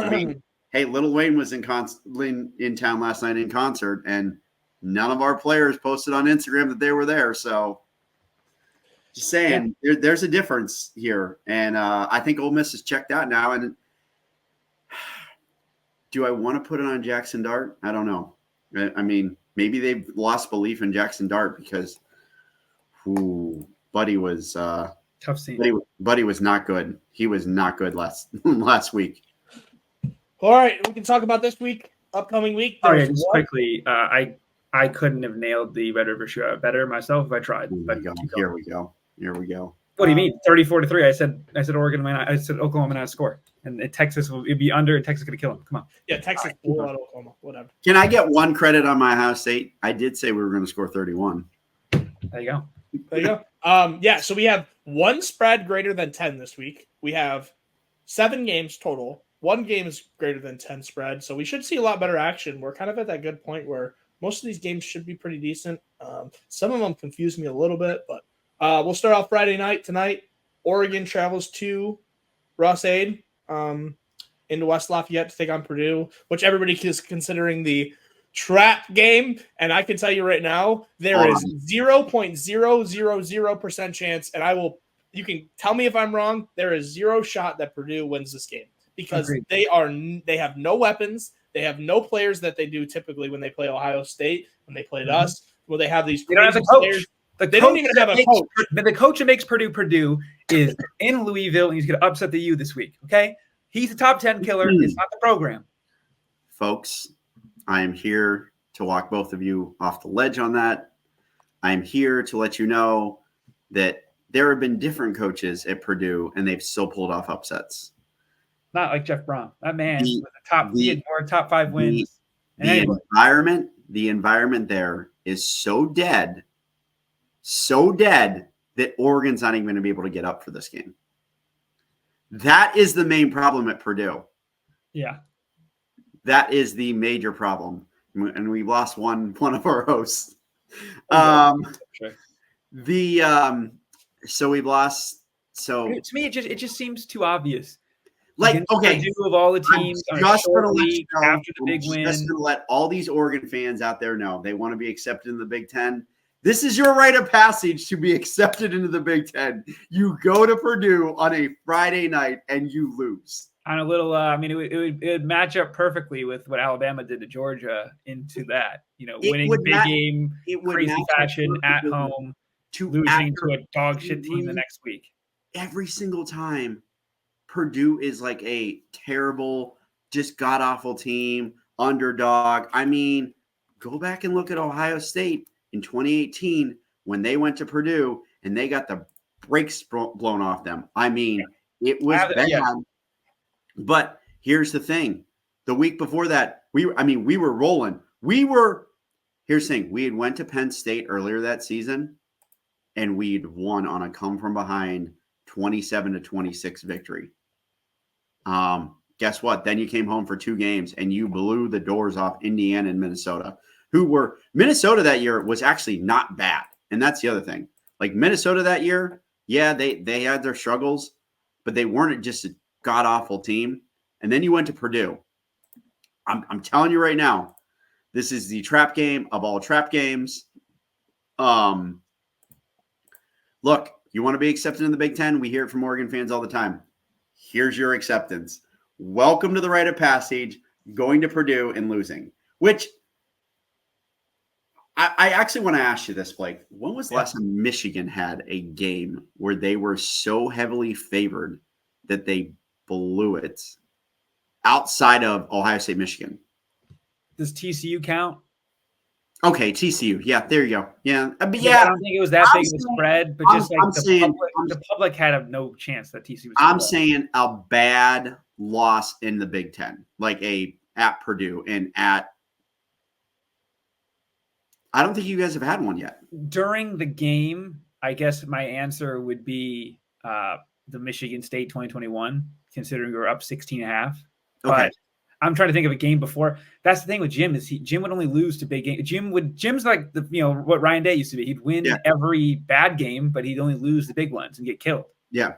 mean. Hey, Lil Wayne was in town last night in concert, and none of our players posted on Instagram that they were there. So, just saying, there's a difference here, and I think Ole Miss is checked out now. And do I want to put it on Jackson Dart? I don't know. I mean, maybe they've lost belief in Jackson Dart because, Buddy was tough scene. Buddy was not good. He was not good last week. All right, we can talk about this week, upcoming week. Just quickly, I couldn't have nailed the Red River Shootout better myself if I tried. But here we go. What do you mean? 34-3. I said Oregon. I said Oklahoma not score, and Texas it'd be under, and Texas gonna kill them. Come on. Yeah, Texas pull out Oklahoma. Whatever. Can I get one credit on my Ohio State? I did say we were going to score 31. There you go. Yeah. So we have one spread greater than 10 this week. We have 7 games total. One game is greater than 10 spread, so we should see a lot better action. We're kind of at that good point where most of these games should be pretty decent. Some of them confuse me a little bit, but we'll start off Friday night tonight. Oregon travels to Ross-Ade into West Lafayette to take on Purdue, which everybody is considering the trap game. And I can tell you right now, there is 0.000% chance, and you can tell me if I'm wrong, there is 0 shot that Purdue wins this game. Because they have no weapons, they have no players that they do typically when they play Ohio State, when they played us. Well, they have these. They don't have a coach. They don't even have a coach. The coach who makes Purdue is in Louisville, and he's going to upset the U this week. Okay, he's a top 10 killer. It's not the program. Folks, I am here to walk both of you off the ledge on that. I'm here to let you know that there have been different coaches at Purdue, and they've still pulled off upsets. Not like Jeff Brom. That man was he had more top 5 wins. The environment there is so dead that Oregon's not even going to be able to get up for this game. That is the main problem at Purdue. Yeah. That is the major problem. And we lost one of our hosts. So we've lost. So to me, it just seems too obvious. Like, okay, of all the teams, just going to let you know, after the big win. Just going to let all these Oregon fans out there know they want to be accepted in the Big Ten. This is your rite of passage to be accepted into the Big Ten. You go to Purdue on a Friday night and you lose. On a little, it would match up perfectly with what Alabama did to Georgia into that, winning a big game, crazy fashion at home, losing to a dog shit team the next week. Every single time, Purdue is like a terrible, just god-awful team, underdog. I mean, go back and look at Ohio State in 2018 when they went to Purdue and they got the brakes blown off them. I mean, it was bad. Yeah. But here's the thing. The week before that, we were rolling. Here's the thing. We had went to Penn State earlier that season, and we'd won on a come-from-behind 27-26 victory. Guess what? Then you came home for 2 games, and you blew the doors off Indiana and Minnesota, Minnesota that year was actually not bad. And that's the other thing. Like Minnesota that year, yeah, they had their struggles, but they weren't just a god-awful team. And then you went to Purdue. I'm telling you right now, this is the trap game of all trap games. Look, you want to be accepted in the Big Ten? We hear it from Oregon fans all the time. Here's your acceptance. Welcome to the rite of passage, going to Purdue and losing. Which I actually want to ask you this, Blake. When was the last time Michigan had a game where they were so heavily favored that they blew it outside of Ohio State, Michigan? Does TCU count? Okay, TCU. Yeah, there you go. Yeah. But I don't think it was that big of a spread, but just the public had no chance that TCU was. I'm saying a bad loss in the Big Ten, like at Purdue and at. I don't think you guys have had one yet. During the game, I guess my answer would be the Michigan State 2021, considering we were up 16.5. Okay. But I'm trying to think of a game before. That's the thing with Jim is Jim would only lose to big games. Jim's like what Ryan Day used to be. He'd win every bad game, but he'd only lose the big ones and get killed. Yeah.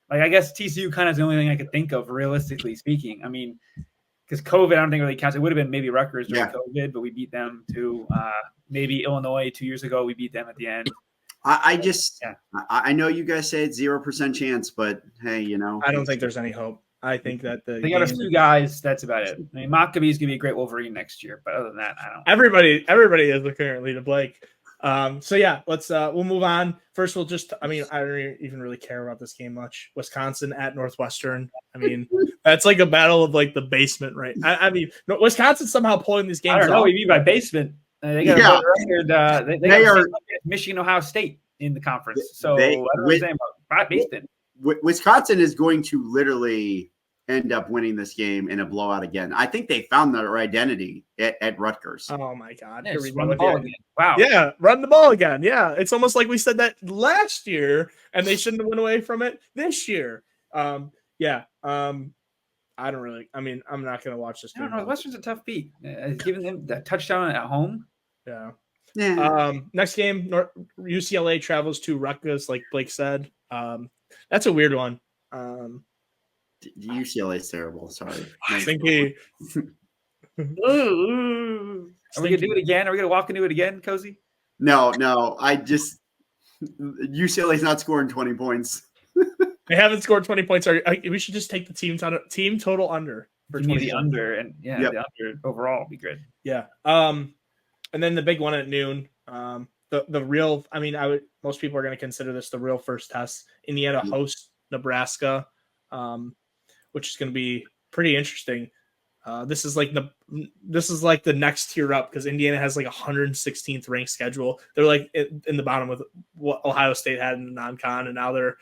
Like I guess TCU kind of is the only thing I could think of, realistically speaking. I mean, because COVID, I don't think really counts. It would have been maybe Rutgers during COVID, but we beat them too. Maybe Illinois 2 years ago, we beat them at the end. I know you guys say it's 0% chance, but hey, I don't think there's any hope. I think that they got a few guys. That's about it. I mean, Maccabee's gonna be a great Wolverine next year, but other than that, I don't. Everybody is currently to Blake. So yeah, let's we'll move on. First, we'll just. I mean, I don't even really care about this game much. Wisconsin at Northwestern. I mean, that's like a battle of like the basement, right? I mean, Wisconsin somehow pulling these games. I don't know what you mean by basement. They got a record. They are Michigan, Ohio State in the conference. So I don't know what I'm saying about basement. Wisconsin is going to literally end up winning this game in a blowout again. I think they found their identity at Rutgers. Oh my God. Run the ball again. Wow. Yeah. Run the ball again. Yeah. It's almost like we said that last year and they shouldn't have went away from it this year. I don't really, I'm not going to watch this game. Northwestern's a tough beat. Giving them that touchdown at home. Yeah. Next game, UCLA travels to Rutgers, like Blake said. That's a weird one. UCLA is terrible. Sorry. Stinky. Are we gonna do it again? Are we gonna walk into it again, Cozzi? No. UCLA's not scoring 20 points. They haven't scored 20 points. We should just take the team total under for 20. The under and the under overall would be good. Yeah. And then the big one at noon. The real. Most people are going to consider this the real first test. Indiana hosts Nebraska, which is going to be pretty interesting. This is like the next tier up because Indiana has like 116th ranked schedule. They're like in the bottom with what Ohio State had in the non-con, and now they're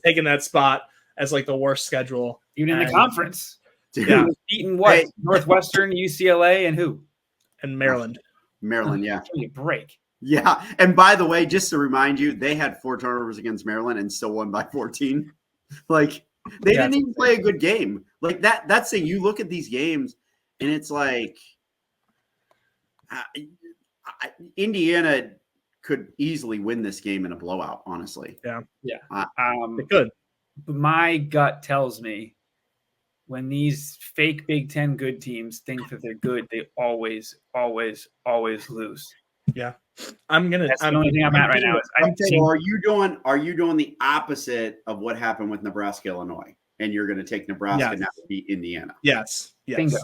taking that spot as like the worst schedule even in the conference. Yeah, beating what? Hey. Northwestern, UCLA, and who? And Maryland. Maryland, yeah. Give me a break. Yeah, and by the way, just to remind you, they had 4 turnovers against Maryland and still won by 14. Like they didn't even play a good game. Like that's saying you look at these games and it's like Indiana could easily win this game in a blowout, honestly. Yeah. It could. But my gut tells me when these fake Big Ten good teams think that they're good, they always lose. Yeah. I'm the only thing I'm at right now. So are you doing the opposite of what happened with Nebraska, Illinois, and you're going to take Nebraska now to beat Indiana? Yes. Bingo.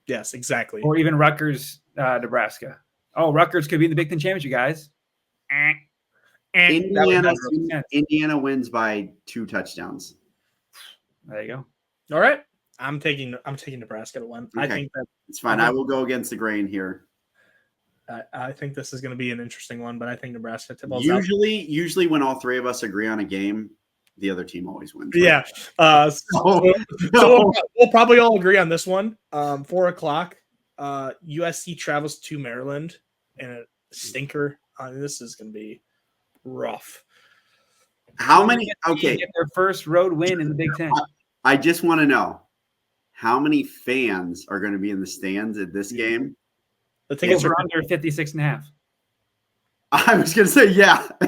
Yes, exactly. Or even Rutgers, Nebraska. Oh, Rutgers could be in the Big Ten championship, guys. Indiana wins by 2 touchdowns. There you go. All right. I'm taking Nebraska to win. Okay. I think that it's fine. I will go against the grain here. I think this is going to be an interesting one, but I think Nebraska usually when all 3 of us agree on a game, the other team always wins. Right? Yeah. So we'll probably all agree on this one. 4:00. USC travels to Maryland in a stinker. This is going to be rough. How many? Okay, get their first road win in the Big Ten. I just want to know how many fans are going to be in the stands at this game. The tickets are under 56.5. I was going to say,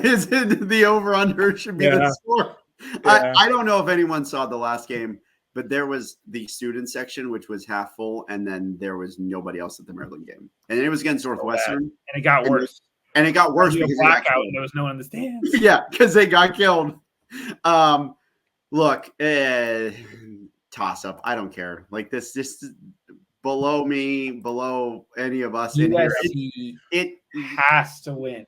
is it the over-under should be the score? Yeah. I don't know if anyone saw the last game, but there was the student section, which was half full, and then there was nobody else at the Maryland game. And it was against Northwestern. And it got worse. And it got worse because blackout and there was no one in the stands. Yeah, because they got killed. Look, toss up. I don't care. Like this, just below me, below any of us. USC it has to win.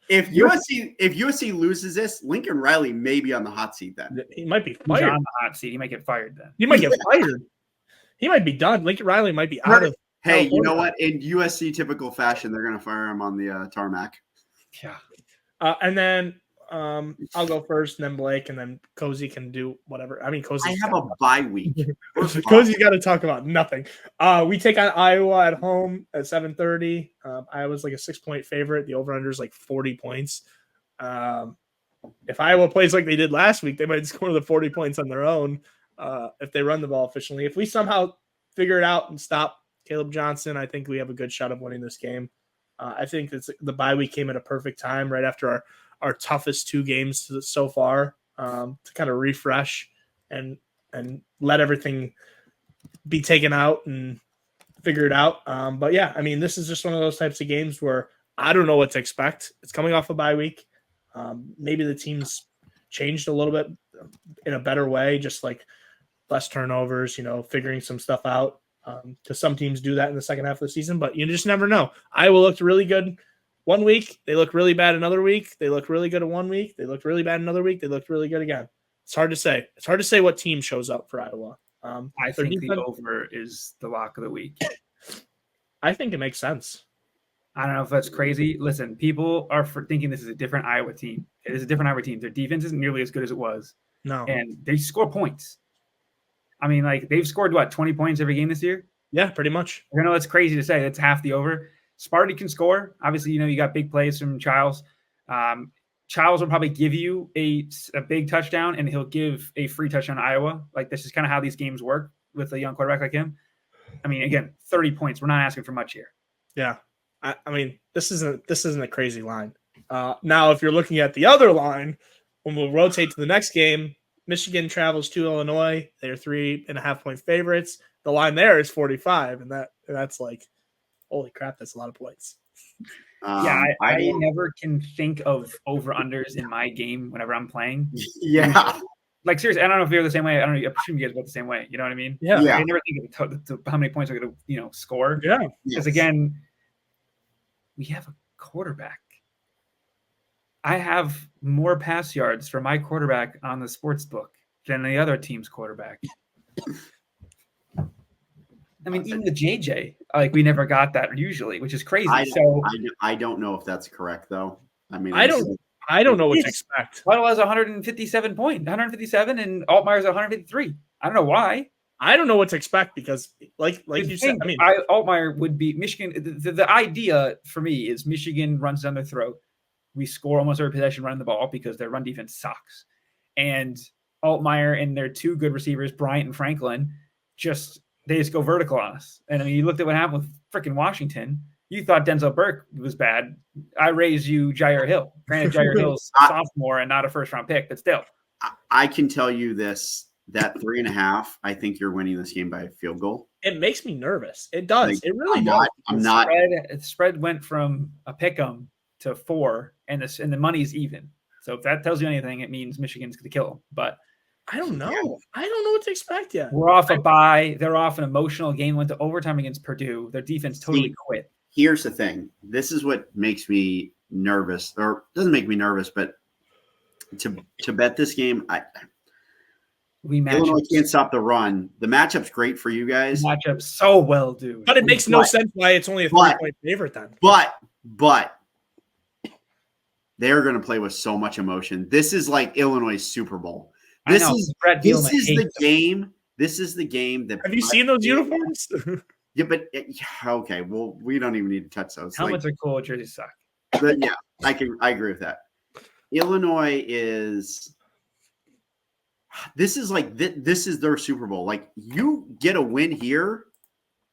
If USC loses this, Lincoln Riley may be on the hot seat then. He might be fired. He's on the hot seat. He might get fired then. He might get fired. He might be done. Lincoln Riley might be out of. Hey, you know what? In USC typical fashion, they're going to fire him on the tarmac. Yeah. And then I'll go first, and then Blake, and then Cozzi can do whatever. I mean, Cozzi. I have a bye week. Cozzi's got to talk about nothing. We take on Iowa at home at 7:30. Iowa's like a 6-point favorite. The over/under is like 40 points. If Iowa plays like they did last week, they might score the 40 points on their own if they run the ball efficiently. If we somehow figure it out and stop Caleb Johnson, I think we have a good shot of winning this game. I think the bye week came at a perfect time right after our toughest 2 games so far to kind of refresh and let everything be taken out and figure it out. But yeah, I mean, this is just one of those types of games where I don't know what to expect. It's coming off a bye week. Maybe the team's changed a little bit in a better way, just like less turnovers, figuring some stuff out. Because some teams do that in the second half of the season, but you just never know. Iowa looked really good one week. They look really bad another week. They look really good in 1 week. They looked really bad another week. They looked really good again. It's hard to say. It's hard to say what team shows up for Iowa. I think the over is the lock of the week. I think it makes sense. I don't know if that's crazy. Listen, people are thinking this is a different Iowa team. It is a different Iowa team. Their defense isn't nearly as good as it was. No. And they score points. I mean, like, they've scored, 20 points every game this year? Yeah, pretty much. I know that's crazy to say. That's half the over. Sparty can score. Obviously, you got big plays from Childs. Childs will probably give you a big touchdown, and he'll give a free touchdown to Iowa. Like, this is kind of how these games work with a young quarterback like him. I mean, again, 30 points. We're not asking for much here. Yeah. I mean, this isn't a crazy line. Now, if you're looking at the other line, when we'll rotate to the next game, Michigan travels to Illinois. They're 3.5-point favorites. The line there is 45, and that's like, holy crap, that's a lot of points. I never can think of over-unders in my game whenever I'm playing. Yeah. Like, seriously, I don't know if you're the same way. I assume you guys are the same way. You know what I mean? Yeah. I never think of how many points are going to, score. Yeah. Because, again, we have a quarterback. I have more pass yards for my quarterback on the sports book than the other team's quarterback. I mean, even the JJ, like we never got that usually, which is crazy. I don't know if that's correct though. I mean, I don't know what to expect. Waddle has 157 points, 157, and Altmaier's 153. I don't know why. I don't know what to expect because, like you said, I mean, Altmaier would be Michigan. The idea for me is Michigan runs down their throat. We score almost every possession running the ball because their run defense sucks. And Altmaier and their two good receivers, Bryant and Franklin, they just go vertical on us. And I mean, you looked at what happened with freaking Washington. You thought Denzel Burke was bad. I raised you Jair Hill. Granted, Jair Hill's a sophomore and not a first-round pick, but still. I can tell you this, that 3.5, I think you're winning this game by a field goal. It makes me nervous. It does. Like, it really does. The spread went from a pick-em to 4, and the money's even. So if that tells you anything, it means Michigan's going to kill them. But I don't know. I don't know what to expect yet. We're off a bye. They're off an emotional game. Went to overtime against Purdue. Their defense totally quit. Here's the thing. This is what makes me nervous, or doesn't make me nervous, but to bet this game, Illinois can't stop the run. The matchup's great for you guys. The matchup's so well, dude. But it makes no sense why it's only a 3-point favorite then. But they're going to play with so much emotion. This is like Illinois' Super Bowl. This is the game. This is the game that. Have you seen those uniforms? Yeah, but okay. Well, we don't even need to touch those. Helmets are cool. Jerseys suck. But yeah, I agree with that. Illinois is. This is their Super Bowl. Like, you get a win here,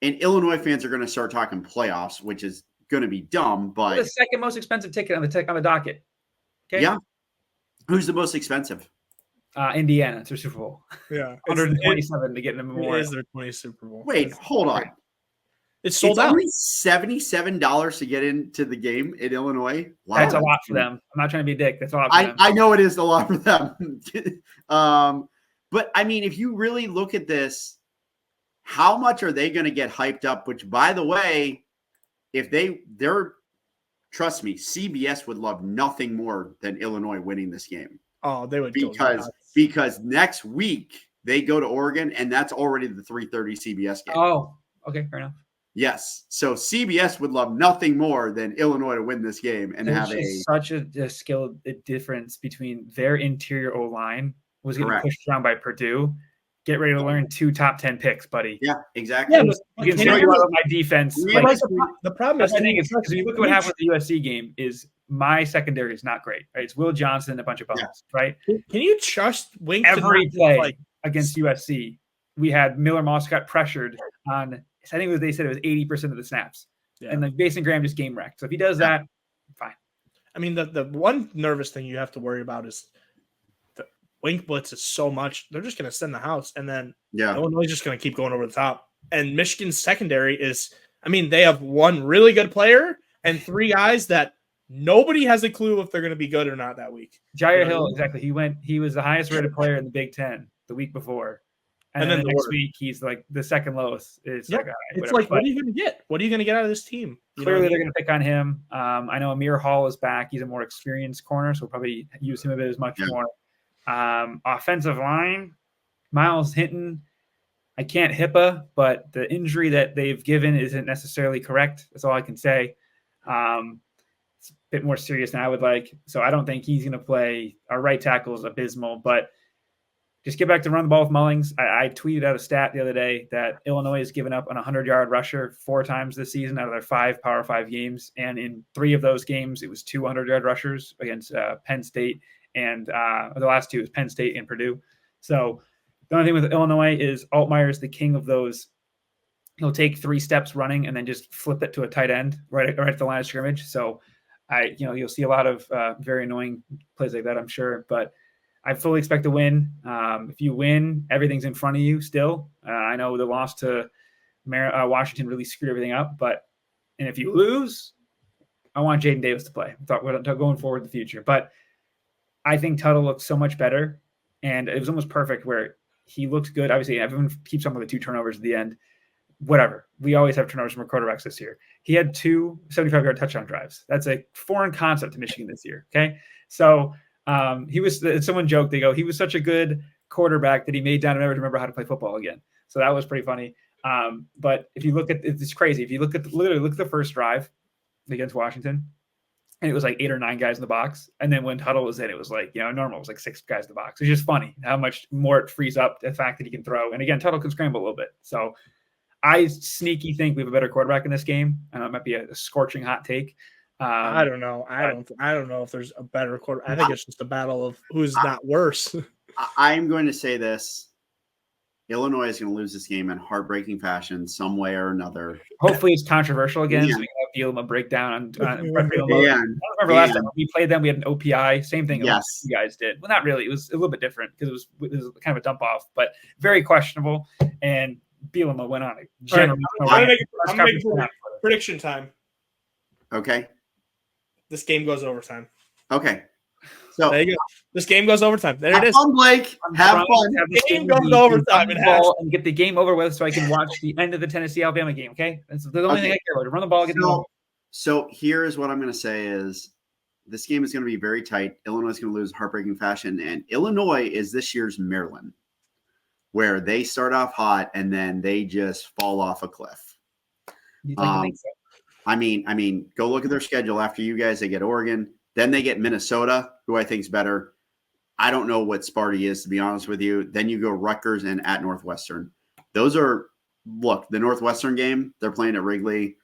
and Illinois fans are going to start talking playoffs, which is going to be dumb. But the second most expensive ticket on the docket. Okay. Yeah. Who's the most expensive? Indiana. It's their Super Bowl. Yeah. 127 to get in the Memorial. It is their 20th Super Bowl. Wait, hold on. It's sold out. Only $77 to get into the game in Illinois. Wow. That's a lot for them. I'm not trying to be a dick. That's a lot for them. I know it is a lot for them. But I mean, if you really look at this, how much are they going to get hyped up? Which, by the way, if they're trust me, CBS would love nothing more than Illinois winning this game. Oh, they would, because next week they go to Oregon, and that's already the 3:30 CBS game. Oh, okay, fair enough. Yes, so CBS would love nothing more than Illinois to win this game and have such a skill difference between their interior O line was getting pushed around by Purdue. Get ready to learn 2 top 10 picks, buddy. Yeah, exactly. Yeah, you can show you about my defense. The problem is, because you look at what happened with the USC game is my secondary is not great. Right? It's Will Johnson and a bunch of bums, right? Can you trust Wink every play against USC? We had Miller Moss got pressured on. I think they said it was 80% of the snaps, and then Mason Graham just game wrecked. So if he does that, fine. I mean, the one nervous thing you have to worry about is the Wink blitz is so much. They're just going to send the house, and then Illinois is just going to keep going over the top. And Michigan's secondary is, I mean, they have one really good player and 3 guys that nobody has a clue if they're going to be good or not that week. Jair Hill, exactly. He was the highest rated player in the Big Ten the week before. And then the next week, he's like the second lowest. It's what are you going to get? What are you going to get out of this team? Clearly, they're going to pick on him. I know Amir Hall is back. He's a more experienced corner, so we'll probably use him a bit as much more. Offensive line, Miles Hinton. I can't HIPAA, but the injury that they've given isn't necessarily correct. That's all I can say. It's a bit more serious than I would like. So I don't think he's going to play. Our right tackle is abysmal, but just get back to run the ball with Mullings. I tweeted out a stat the other day that Illinois has given up an 100-yard rusher 4 times this season out of their 5 Power 5 games. And in 3 of those games, it was 200-yard rushers against Penn State. And the last 2 was Penn State and Purdue. So the only thing with Illinois is Altmaier is the king of those. He'll take 3 steps running and then just flip it to a tight end right at the line of scrimmage. So you'll see a lot of very annoying plays like that, I'm sure. But I fully expect to win. If you win, everything's in front of you still. I know the loss to Washington really screwed everything up. And if you lose, I want Jaden Davis to play. I thought we're going forward in the future. But I think Tuttle looks so much better. And it was almost perfect where he looked good. Obviously, everyone keeps on with the 2 turnovers at the end. Whatever. We always have turnovers from our quarterbacks this year. He had 2 75-yard touchdown drives. That's a foreign concept to Michigan this year. Okay. So someone joked, they go, he was such a good quarterback that he made Donovan Edwards remember how to play football again. So that was pretty funny. But if you look at it's crazy. If you look at the first drive against Washington, and it was like 8 or 9 guys in the box. And then when Tuttle was in, it was like, normal. It was like 6 guys in the box. It's just funny how much more it frees up the fact that he can throw. And again, Tuttle can scramble a little bit. So I sneaky think we have a better quarterback in this game. I know it might be a scorching hot take. I don't know. I don't know if there's a better quarter. I think it's just a battle of who's not worse. I'm going to say this. Illinois is going to lose this game in heartbreaking fashion some way or another. Hopefully it's controversial again. So we can have a breakdown on I remember last time we played them, we had an OPI. Same thing Yes. You guys did. Well, not really. It was a little bit different because it was kind of a dump off, but very questionable. And Bielema went on a I'm going to make prediction time. Okay. This game goes overtime. Okay. So there you go. This game goes overtime. There it is. Fun, Blake. Have fun. This game goes overtime and get the game over with so I can watch the end of the Tennessee-Alabama game, okay? That's the only thing I care about. Run the ball, get the ball. So here is what I'm going to say is this game is going to be very tight. Illinois is going to lose in heartbreaking fashion. And Illinois is this year's Maryland, where they start off hot and then they just fall off a cliff. I mean, go look at their schedule. After you guys, they get Oregon. Then they get Minnesota, who I think is better. I don't know what Sparty is, to be honest with you. Then you go Rutgers and at Northwestern. Those are, look, the Northwestern game, they're playing at Wrigley.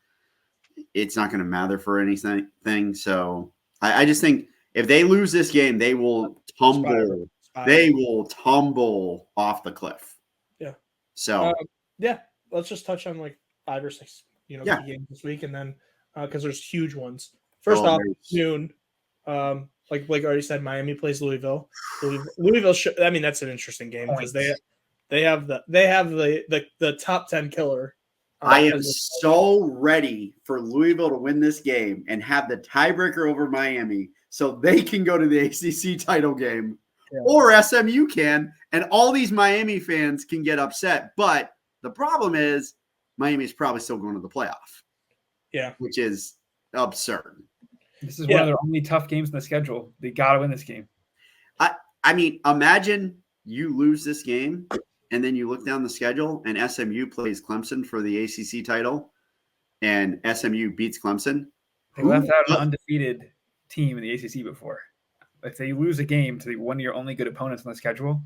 It's not going to matter for anything. So I just think if they lose this game, they will tumble. They will tumble off the cliff. Yeah. So, let's just touch on like 5 or 6, games this week. And then, because there's huge ones. First off, noon. Like Blake already said, Miami plays Louisville. Louisville that's an interesting game because they have the top 10 killer. I am so ready for Louisville to win this game and have the tiebreaker over Miami so they can go to the ACC title game or SMU can, and all these Miami fans can get upset. But the problem is Miami is probably still going to the playoff. Yeah. Which is absurd. This is one of their only tough games in the schedule. They got to win this game. I mean, imagine you lose this game and then you look down the schedule and SMU plays Clemson for the ACC title and SMU beats Clemson. They left out an undefeated team in the ACC before. If they lose a game to one of your only good opponents on the schedule,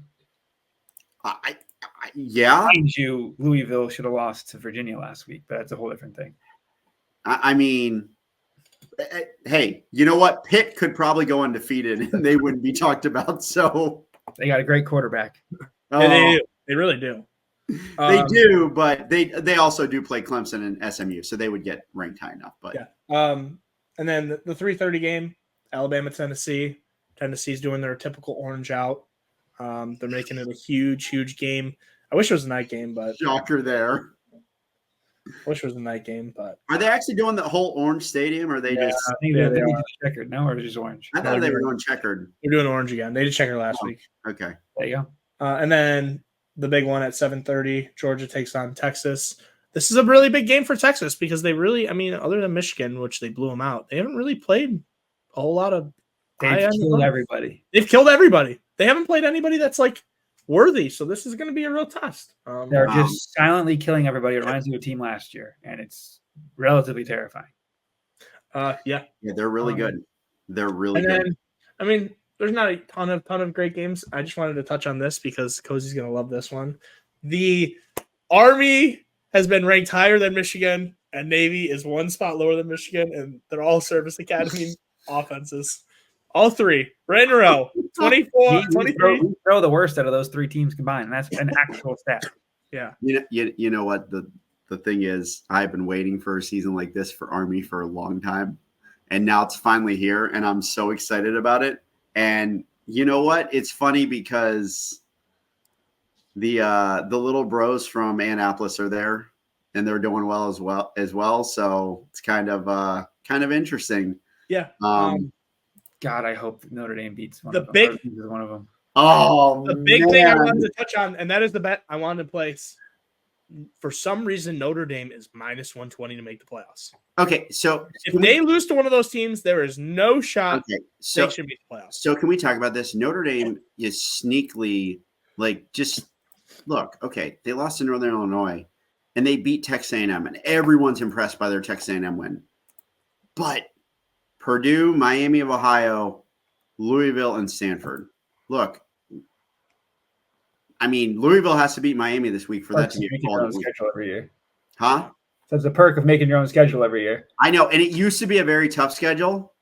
mind you, Louisville should have lost to Virginia last week, but that's a whole different thing. I mean, hey, you know what? Pitt could probably go undefeated and they wouldn't be talked about. So they got a great quarterback. They really do. They do, but they also do play Clemson and SMU, so they would get ranked high enough. But and then the 3:30 game, Alabama, Tennessee. Tennessee's doing their typical orange out. They're making it a huge game. I wish it was a night game, but shocker there. I wish it was a night game, but are they actually doing the whole orange stadium, or are they just? I think they did checkered now, or just orange. I thought they were doing checkered. They're doing orange again. They did checkered last week. Okay, there you go. And then the big one at 7:30, Georgia takes on Texas. This is a really big game for Texas because they really, other than Michigan, which they blew them out, they haven't really played a whole lot of. They've killed everybody. They've killed everybody. They haven't played anybody that's like worthy. So this is going to be a real test. They're just silently killing everybody. It reminds me of a team last year, and it's relatively terrifying. Yeah, they're really good. They're really good. Then, there's not a ton of great games. I just wanted to touch on this because Cozzi's going to love this one. The Army has been ranked higher than Michigan, and Navy is one spot lower than Michigan, and they're all service academy offenses. All three, right in a row. 24, 23. We throw the worst out of those 3 teams combined, and that's an actual stat. Yeah. You know what the thing is? I've been waiting for a season like this for Army for a long time, and now it's finally here, and I'm so excited about it. And you know what? It's funny because the little bros from Annapolis are there, and they're doing well as well. So it's kind of interesting. Yeah. God, I hope Notre Dame beats one of them. Oh, the big thing I wanted to touch on, and that is the bet I wanted to place. For some reason, Notre Dame is minus 120 to make the playoffs. Okay, so if they lose to one of those teams, there is no shot they should beat the playoffs. So can we talk about this? Notre Dame is sneakily look. Okay, they lost to Northern Illinois, and they beat Texas A&M, and everyone's impressed by their Texas A&M win. But Purdue, Miami of Ohio, Louisville, and Stanford. Look, I mean, Louisville has to beat Miami this week for that to be a quality schedule every year. Huh? So it's a perk of making your own schedule every year. I know, and it used to be a very tough schedule,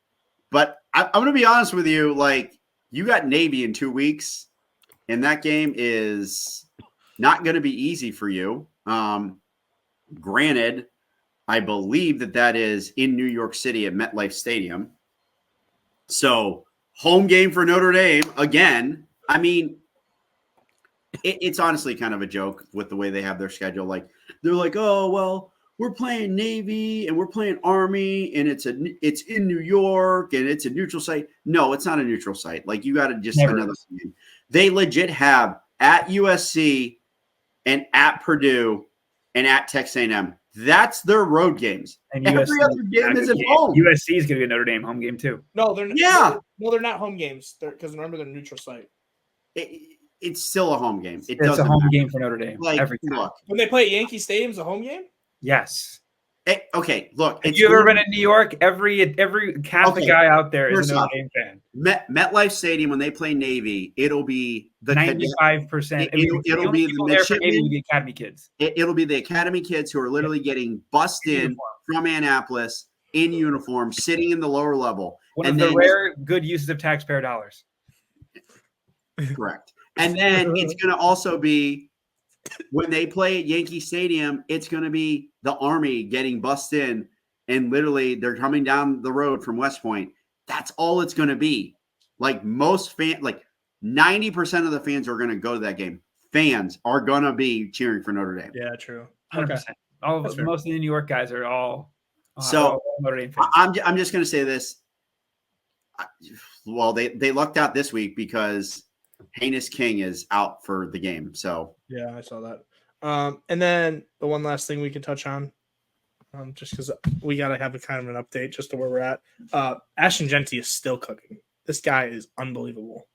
but I'm going to be honest with you. Like, you got Navy in 2 weeks, and that game is not going to be easy for you. Granted, I believe that is in New York City at MetLife Stadium. So, home game for Notre Dame again. I mean, it's honestly kind of a joke with the way they have their schedule. Like, they're like, oh, well, we're playing Navy and we're playing Army, and it's in New York and it's a neutral site. No, it's not a neutral site. Like, you got to just another game. They legit have at USC and at Purdue and at Texas A&M. That's their road games. And every other game is at home. USC is going to be a Notre Dame home game too. No, they're they're not home games. Because remember, they're neutral site. It's still a home game. It's a home game for Notre Dame. Like, every time. Look, when they play at Yankee Stadium, it's a home game. Yes. Okay, look. Have you ever been in New York? Every Catholic guy out there is a Notre Dame fan. MetLife Stadium, when they play Navy, it'll be the 95%. It'll be the Academy kids. It'll be the Academy kids who are literally getting bussed in from Annapolis in uniform, sitting in the lower level. One of the rare good uses of taxpayer dollars. Correct. And then it's going to also be, when they play at Yankee Stadium, it's going to be the Army getting bussed in, and literally they're coming down the road from West Point. That's all it's going to be. Like, most 90% of the fans are going to go to that game. Fans are going to be cheering for Notre Dame. Yeah, true. 100%. Okay. Most of the New York guys are all Notre Dame fans. I'm just going to say this. Well, they lucked out this week because Heinous King is out for the game. So yeah, I saw that. And then the one last thing we can touch on, just because we got to have a kind of an update just to where we're at. Ashton Genty is still cooking. This guy is unbelievable.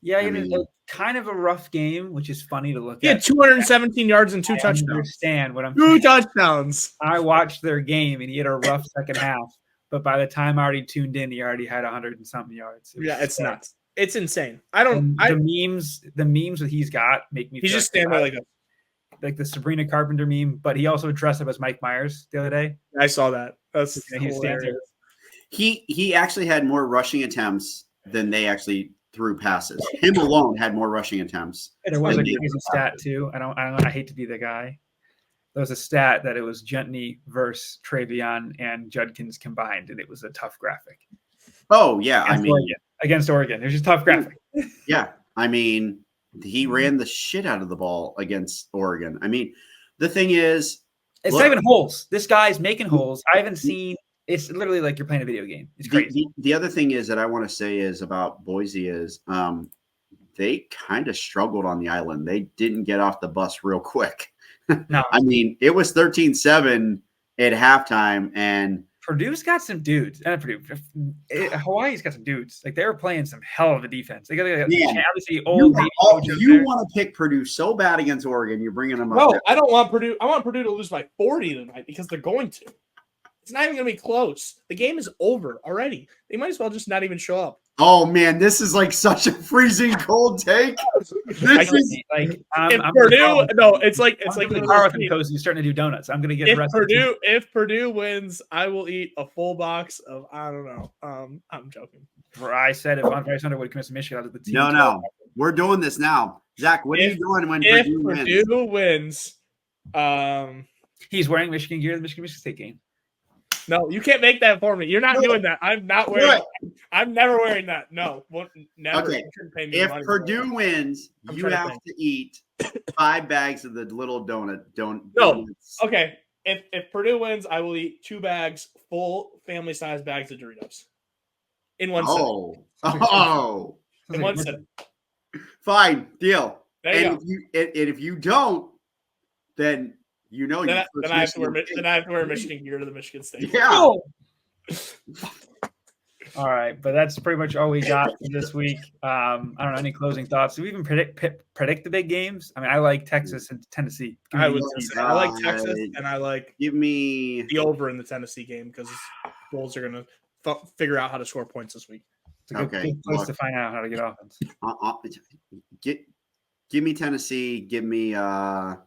Yeah, it was kind of a rough game, which is funny to look at. Yeah, 217 yards and 2 touchdowns. I understand what I'm saying. 2 touchdowns. I watched their game, and he had a rough second half. But by the time I already tuned in, he already had 100 and something yards. It's nuts. It's insane. The memes that he's got make me. He's just standing there like the Sabrina Carpenter meme, but he also dressed up as Mike Myers the other day. I saw that. That's hilarious. He actually had more rushing attempts than they actually threw passes. Him alone had more rushing attempts. There was a crazy stat too. I hate to be the guy. There was a stat that it was Gentney versus Travion and Judkins combined, and it was a tough graphic. Oh yeah, against Oregon. It was just a tough graphic. Yeah. I mean, he ran the shit out of the ball against Oregon. I mean, the thing is, it's not even holes. This guy's making holes. I haven't seen. It's literally like you're playing a video game. It's crazy. The other thing is that I want to say is about Boise is they kind of struggled on the island. They didn't get off the bus real quick. No. I mean, it was 13-7 at halftime, and Purdue's got some dudes. Hawaii's got some dudes. Like, they were playing some hell of a defense. They got obviously old. You want to pick Purdue so bad against Oregon. You're bringing them up. No, I don't want Purdue. I want Purdue to lose by 40 tonight because they're going to. It's not even going to be close. The game is over already. They might as well just not even show up. Oh man, this is like such a freezing cold take. This is like Purdue. No, it's like the car with Cozzi. You're starting to do donuts. I'm going to get if Purdue wins, I will eat a full box of I don't know. I'm joking. I said if Andre Sunday would commit to Micheal out of the team. No, we're doing this now. Zach, what are you doing when Purdue wins? He's wearing Michigan gear. The Michigan State game. No, you can't make that for me. You're not doing that. I'm not wearing it. I'm never wearing that. No, never. Okay. If Purdue wins, you have to eat 5 bags of the little donut. No. Okay. If Purdue wins, I will eat 2 bags, full family-sized bags of Doritos. In one sitting. Oh. In one sitting. Fine. Deal. There you go. If you don't, then then I have to wear Michigan gear to the Michigan State. Yeah. All right, but that's pretty much all we got for this week. I don't know, any closing thoughts? Do we even predict the big games? I mean, I like Texas and Tennessee. I would say I like Texas, and I like give me the over in the Tennessee game because Bulls are going to figure out how to score points this week. It's a good place to find out how to get offense. Give me Tennessee. Give me. By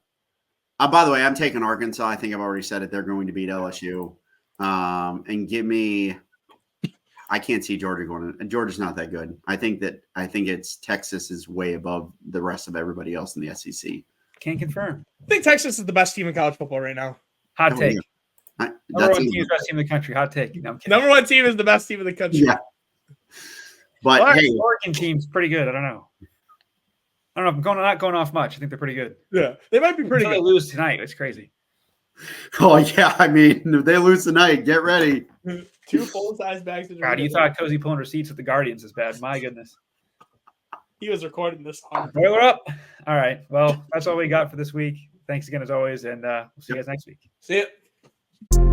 the way, I'm taking Arkansas. I think I've already said it. They're going to beat LSU. And give me. I can't see Georgia going. Georgia's not that good. I think it's Texas is way above the rest of everybody else in the SEC. Can't confirm. I think Texas is the best team in college football right now. Hot take. Yeah. Number one team is the best team in the country. Hot take. No, I'm kidding. Number one team is the best team in the country. Yeah. But the Oregon team's pretty good. I don't know. If I'm not going off much. I think they're pretty good. Yeah, they might be pretty good. They lose tonight. It's crazy. Oh yeah, I mean, if they lose tonight, get ready. 2 full-size bags. God, you thought Cozzi pulling receipts with the Guardians is bad. My goodness. He was recording this on. Boiler up. All right. Well, that's all we got for this week. Thanks again as always, and we'll see you guys next week. See ya.